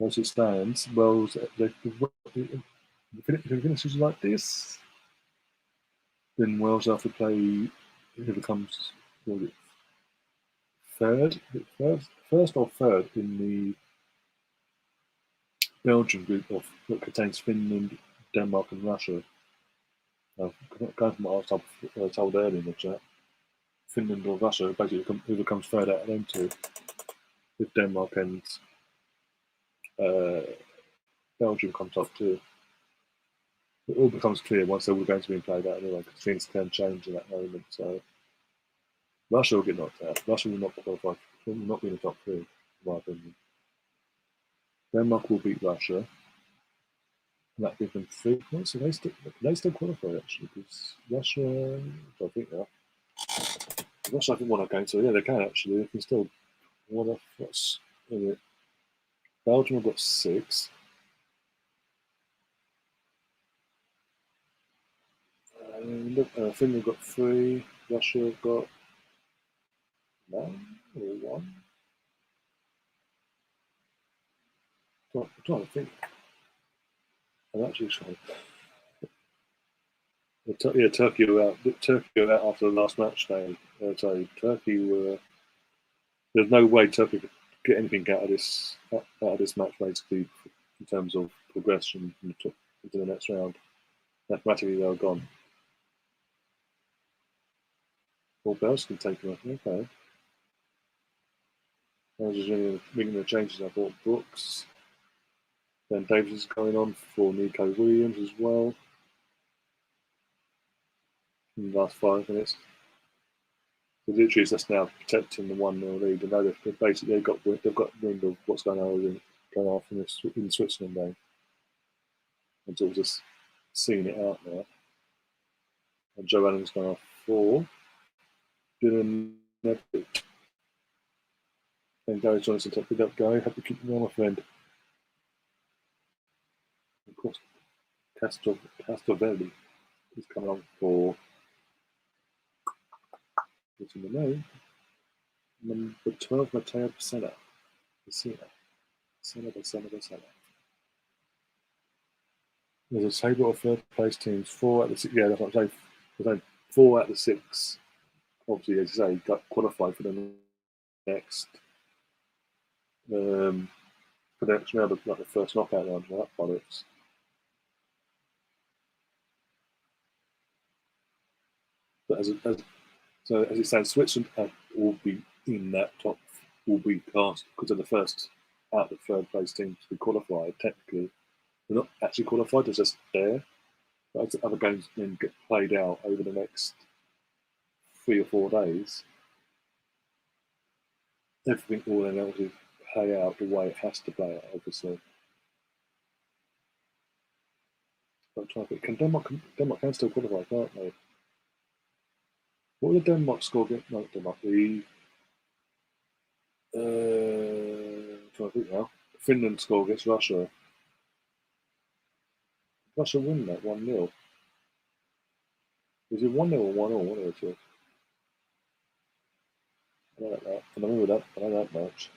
As it stands, well, if it finishes like this, then Wales have to play whoever comes first or third in the Belgian group that contains Finland, Denmark, and Russia. Going from what I was told earlier in the chat, Finland or Russia, basically whoever comes third out of them two, if Denmark and Belgium comes up too. It all becomes clear once they're all going to be played out anyway, because things can change in that moment. So Russia will get knocked out. Russia will not qualify. Will not be in the top three, in my opinion. Denmark will beat Russia. And that gives them 3 points. So they still qualify actually, because Russia, I think that. Russia, I think one are going to. Yeah, they can actually. They can still. What's it? Belgium have got 6. Finland got 3. Russia have got 9 or 1. I'm trying to think. I'm actually trying. Turkey were out. Turkey were out after the last match day. So Turkey were. There's no way Turkey could get anything out of this match basically in terms of progression into the next round. Mathematically, they were gone. Well, Bells can take them off. Okay. I was just making the changes. I thought Brooks. Then Davis is going on for Nico Williams as well. In the last 5 minutes. So literally, it's just now protecting the 1-0 lead. And they've basically got wind of what's going on in Switzerland game. And sort of just seeing it out now. And Joe Allen's going off for Dylan Nedved. And Gary Johnson to pick up Gary. Happy to keep you on, my friend. Of course, Castrovelli is coming on for what's in the name? Number 12, Matteo Pesena. There's a table of third place teams. 4 out of the 6. Yeah, that's what I'm saying. There's 4 out of the 6. Obviously, as you say, got qualified for the next for the next round of like the first knockout round for that bollocks. But as it stands, Switzerland will be in that top, will be cast because they're the first out of the third place team to be qualified. Technically, they're not actually qualified; they're just there. But as the other games then get played out over the next 3 or 4 days, everything will then able to play out the way it has to play out. Obviously, but I'm trying to think. Denmark can still qualify, can't they? What will the Denmark score against? No, Denmark. Trying to think now. Finland score against Russia. Russia win that 1-0. Was it 1-0 or 1-0? One of the two. I know that. I remember that. I know that much.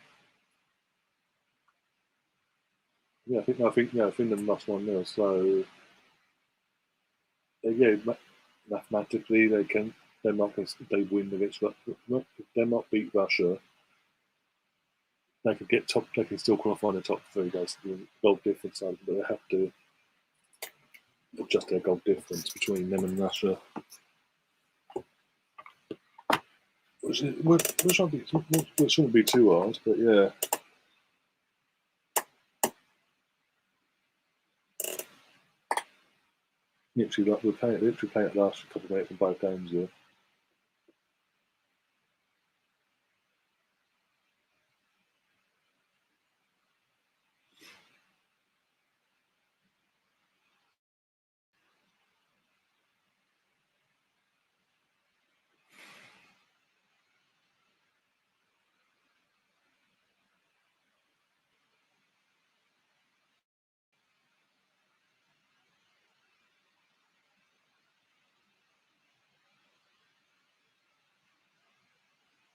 Yeah, Finland lost 1-0. So yeah, mathematically they can. They win against Russia. If Denmark beat Russia, they could get top. They can still qualify in the top 3 basically. Goal difference, but they have to adjust their goal difference between them and Russia. Which shouldn't be too hard, but yeah. Literally play it last couple of minutes in both games, yeah.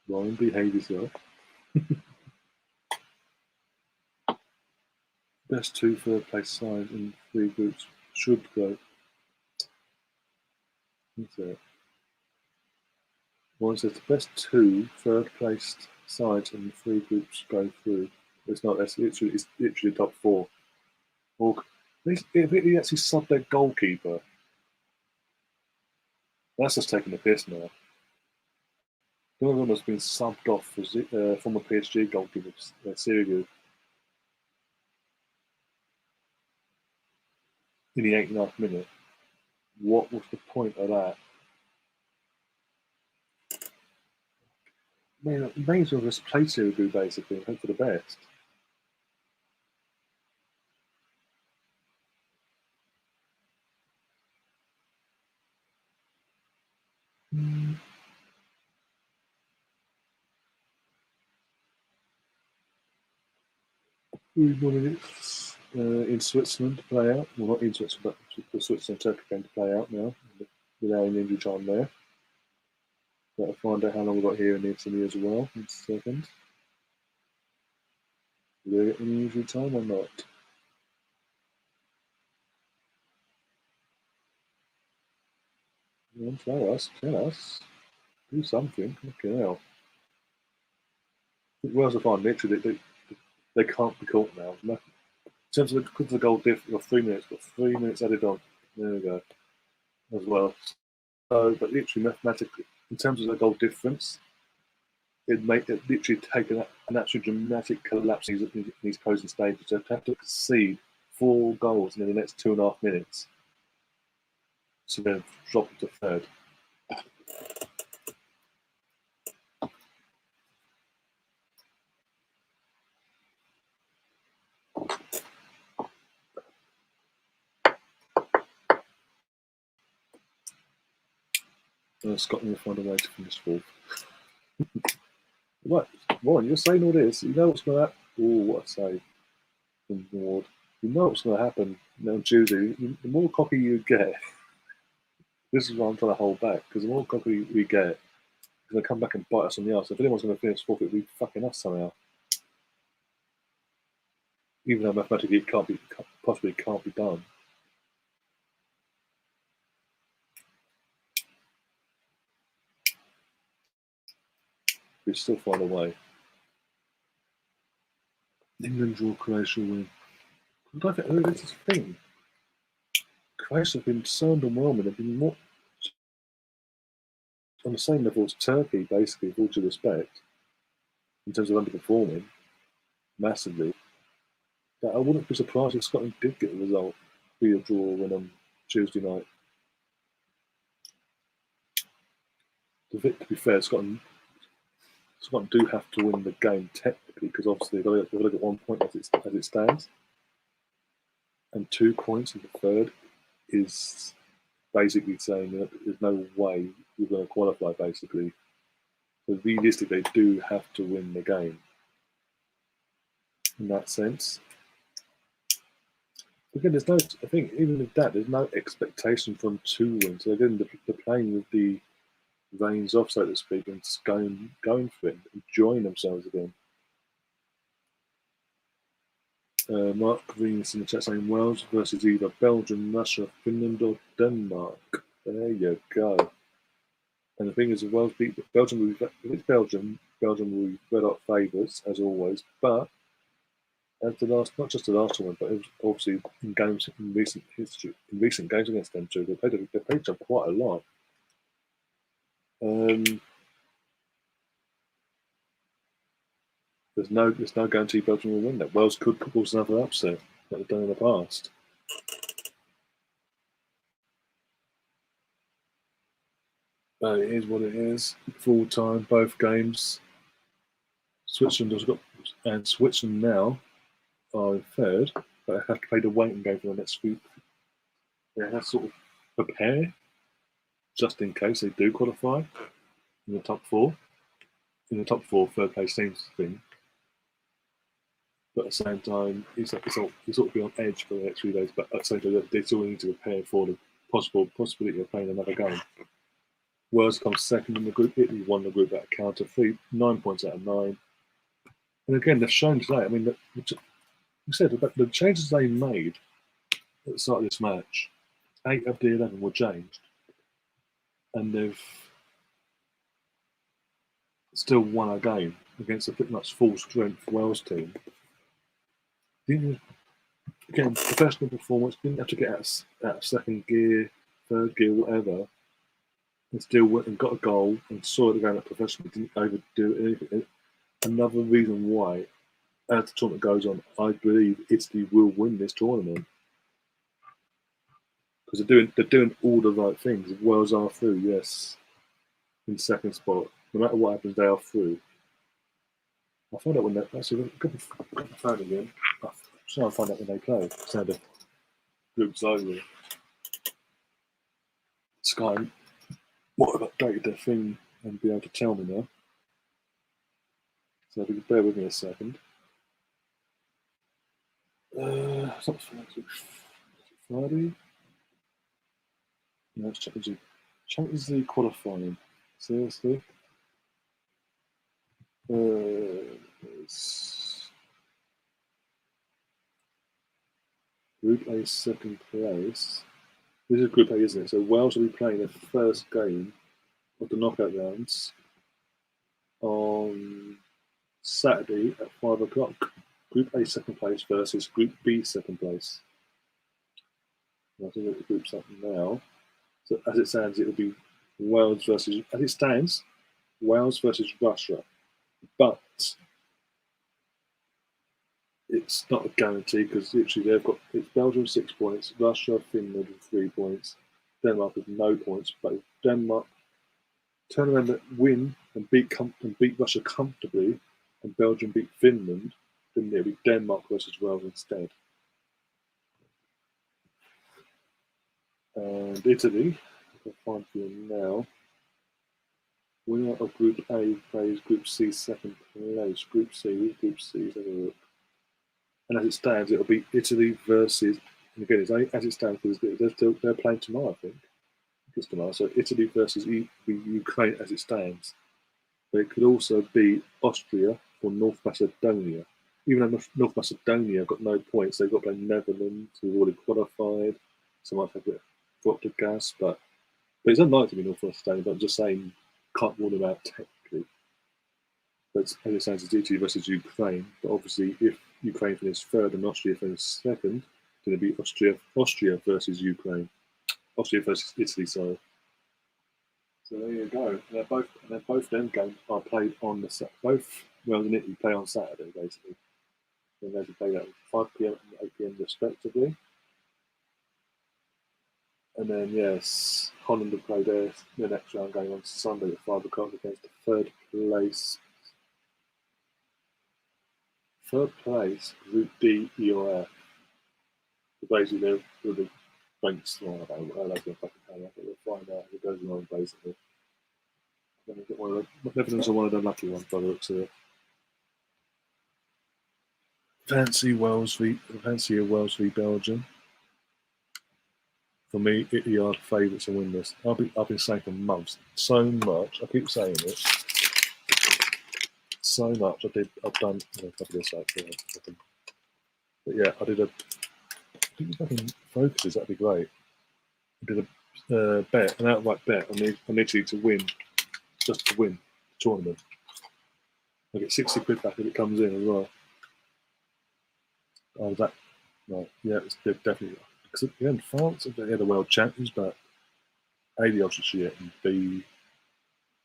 Ryan, behave yourself. Best 2 third place sides in 3 groups should go. What's that? One says the best 2 third placed sides in 3 groups go through. It's not. It's literally top 4. Or if he actually subbed their goalkeeper, that's just taking the piss now. One of them has been subbed off for former PSG goalkeeper Sirigu in the 89th minute. What was the point of that? Man, you may as well just play Sirigu basically and hope for the best. Mm. 3 more minutes in Switzerland to play out. Well, not in Switzerland, but the Switzerland Turkey game to play out now without any injury time there. Better find out how long we've got here in Italy as well in a second. Do they get any injury time or not? Come tell us, do something. Okay, hell. Wales are fine. Literally, they can't be caught now. In terms of the goal diff, you've got 3 minutes. Got 3 minutes added on. There we go. As well. So, but literally mathematically, in terms of the goal difference, it literally take an absolute dramatic collapse in these closing stages. They have to concede 4 goals in the next 2.5 minutes. So they're dropping to third. Scotland will find a way to finish fourth. What? Warren, you're saying all this. You know what's going to happen. Oh, what a save from Ward. You know what's going to happen on Tuesday. The more cocky you get, this is what I'm trying to hold back, because the more cocky we get, it's going to come back and bite us on the arse. If anyone's going to finish fourth, it'll be fucking us somehow. Even though mathematically it possibly can't be done. We still find a way. England draw, Croatia win. I don't think this is the thing. Croatia have been so underwhelming. They've been more on the same level as Turkey, basically, with all due respect, in terms of underperforming massively. That I wouldn't be surprised if Scotland did get a result, be a draw on Tuesday night. To be fair, Scotland do have to win the game technically, because obviously they've got to get 1 point as it stands, and 2 points in the third is basically saying that there's no way you're going to qualify. Basically, so realistically, they do have to win the game in that sense. Again, there's no. I think even with that, there's no expectation from 2 wins. So again, they're playing with the reins off, so to speak, and just going for it, enjoying themselves again. Mark Green's in the chat saying Wales versus either Belgium, Russia, Finland, or Denmark. There you go. And the thing is, if Wales beat Belgium, if it's Belgium will be red hot favourites as always. But as not just the last one, but obviously in games in recent history, in recent games against them too, they played each other quite a lot. There's no guarantee Belgium will win that. Wales could cause another upset like they've done in the past. But it is what it is. Full time, both games. Switzerland now are in third, but they have to play the waiting game for the next week. They have to sort of prepare just in case they do qualify in the top 4. In the top 4, third place seems the thing. But at the same time, it's sort of be on edge for the next few days. But at the same time, they still need to prepare for the possibility of playing another game. Wales comes second in the group. Italy won the group at a count of 9 points out of 9. And again, they've shown today. I mean, we said the changes they made at the start of this match, 8 of the 11 were changed, and they've still won a game against a pretty much full strength Wales team. Again, professional performance, didn't have to get out of second gear, third gear, whatever, and still went and got a goal and saw it going up professionally, didn't overdo anything. Another reason why, as the tournament goes on, I believe Italy will win this tournament. Because they're doing all the right things. Wales are through, yes, in second spot. No matter what happens, they are through. I'll find out when they actually got the phone again. I'm trying to find out when they play. So the group's over. Sky might have updated their thing and be able to tell me now. So if you could bear with me a second. It's not Friday. No, it's Champions League qualifying. Seriously? It's Group A second place. This is Group A, isn't it? So Wales will be playing their first game of the knockout rounds on Saturday at 5 o'clock. Group A second place versus Group B second place. I think the group's up now. So as it stands, it will be Wales versus, as it stands, Wales versus Russia. But it's not a guarantee because literally they've got, it's Belgium 6 points, Russia, Finland with 3 points, Denmark with no points. But if Denmark turn around and win and beat Russia comfortably, and Belgium beat Finland, then it'll be Denmark versus Wales instead. And Italy, I'll find for you now. Winner of Group A plays Group C second place. Group C, let's have a look. And as it stands, it'll be Italy versus, and again, as it stands, because they're playing tomorrow, I think. It's tomorrow. So Italy versus Ukraine as it stands. But it could also be Austria or North Macedonia. Even though North Macedonia got no points, they've got to play Netherlands, who've already qualified. So might have a bit dropped the gas, but it's unlikely to be North Macedonia. But I'm just saying, can't rule them out technically. But as it stands, it's Italy versus Ukraine. But obviously, if Ukraine finishes third and Austria finishes second, then it'll be Austria versus Ukraine. Austria versus Italy, sorry. So there you go. And both them games are played on both Wales and Italy play on Saturday, basically. And they play at 5 p.m. and 8 p.m. respectively. And then yes, Holland will play their next round game on Sunday at 5 o'clock against the third Group D, E or F. So basically, they're the ranks. I don't know what they're fucking playing, but we'll find out what goes on basically. Netherlands are one of the lucky ones by the looks of it. Fancy a Wales v Belgium. For me, Italy are the favourites to win this. I've been saying for months, so much. I keep saying it. So much. I've done a couple of this actually. But yeah, I think if I can focus, that'd be great. I did a bet, an outright bet on Italy to win, just to win the tournament. I get 60 quid back if it comes in as well. Oh, that right? Yeah, it's definitely because again, France they're the world champions, but A, the odds are shit, and B,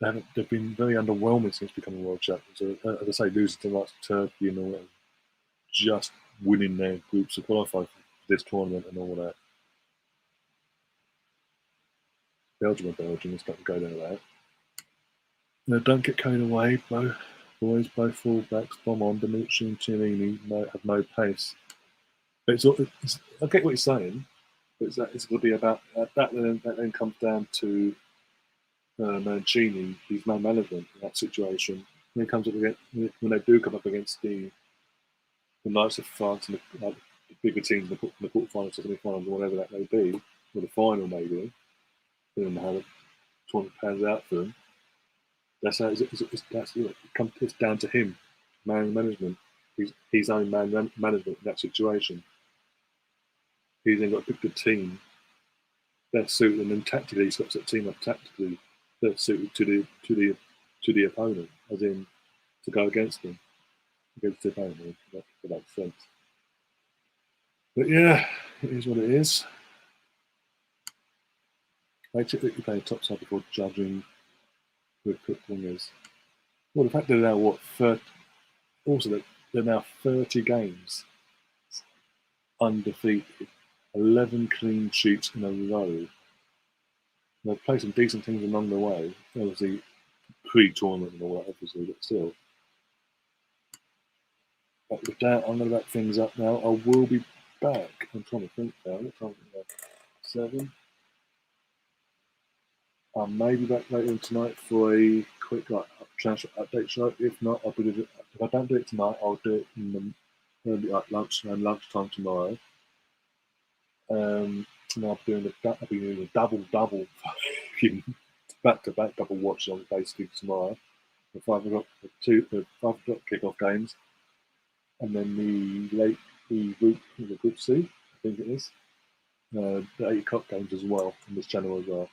they've been very underwhelming since becoming world champions. So, as I say, losing to like Turkey and all that, just winning their groups to qualify for this tournament and all that. Belgium, it's not going to go there. Now, don't get carried away, both fullbacks, Bomon, Bonucci, and Chiellini have no pace. But I get what you're saying, but it's going to be about that. Then comes down to Mancini, his man management in that situation. When it comes up against, when they do come up against the Knights of France and the bigger teams in the quarterfinals, semi-finals, or whatever that may be, or the final maybe, depending on how the tournament pans out for them. That's how it's down to him, man management, his own man management in that situation. He's then got to pick the team best suited, and then tactically he's got to set the team up tactically best suited to the opponent, as in to go against them, against the opponent. If that makes sense. But yeah, it is what it is. They typically play a top side before judging with quick wingers. Well, the fact that they're now they're now 30 games undefeated, 11 clean sheets in a row. They've played some decent teams along the way, obviously pre-tournament and all that, obviously, but still. But with that, I'm going to wrap things up now. I will be back. I'm trying to think now. 7. I may be back later on tonight for a quick transfer update show. If not, if I don't do it tonight, I'll do it in the early lunchtime tomorrow. And I'll be doing a double back-to-back double watch on basically tomorrow. The 5 o'clock kickoff games, and then the group C, I think it is. the 8 o'clock games as well on this channel as well.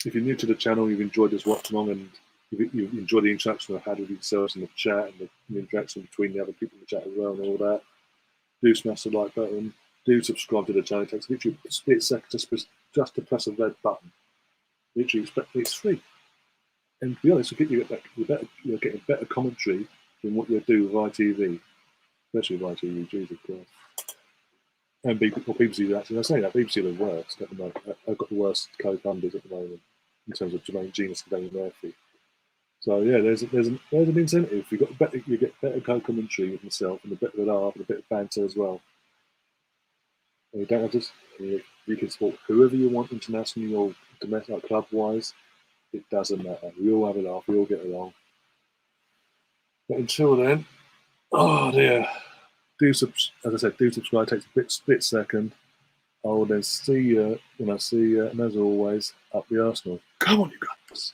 If you're new to the channel, you've enjoyed this watch along, and you've enjoyed the interaction I've had with yourselves in the chat and the interaction between the other people in the chat as well and all that, do smash the like button. Do subscribe to the channel. It takes literally a split second just to press a red button. Literally, it's free. And to be honest, you're getting better commentary than what you do with ITV, especially with ITV, Jesus Christ. And BBC, actually, I say that BBC are the worst at the moment. I've got the worst co-funders at the moment in terms of Jermaine Genius and Danny Murphy. So yeah, there's an incentive. You get better co-commentary with myself and a bit of an laugh and a bit of banter as well. And you don't have to. You can support whoever you want internationally or domestic, like club-wise. It doesn't matter. We all have a laugh. We all get along. But until then, oh dear. As I said, do subscribe. It takes a split second. I will then see you when I see you. And as always, up the Arsenal. Come on, you guys.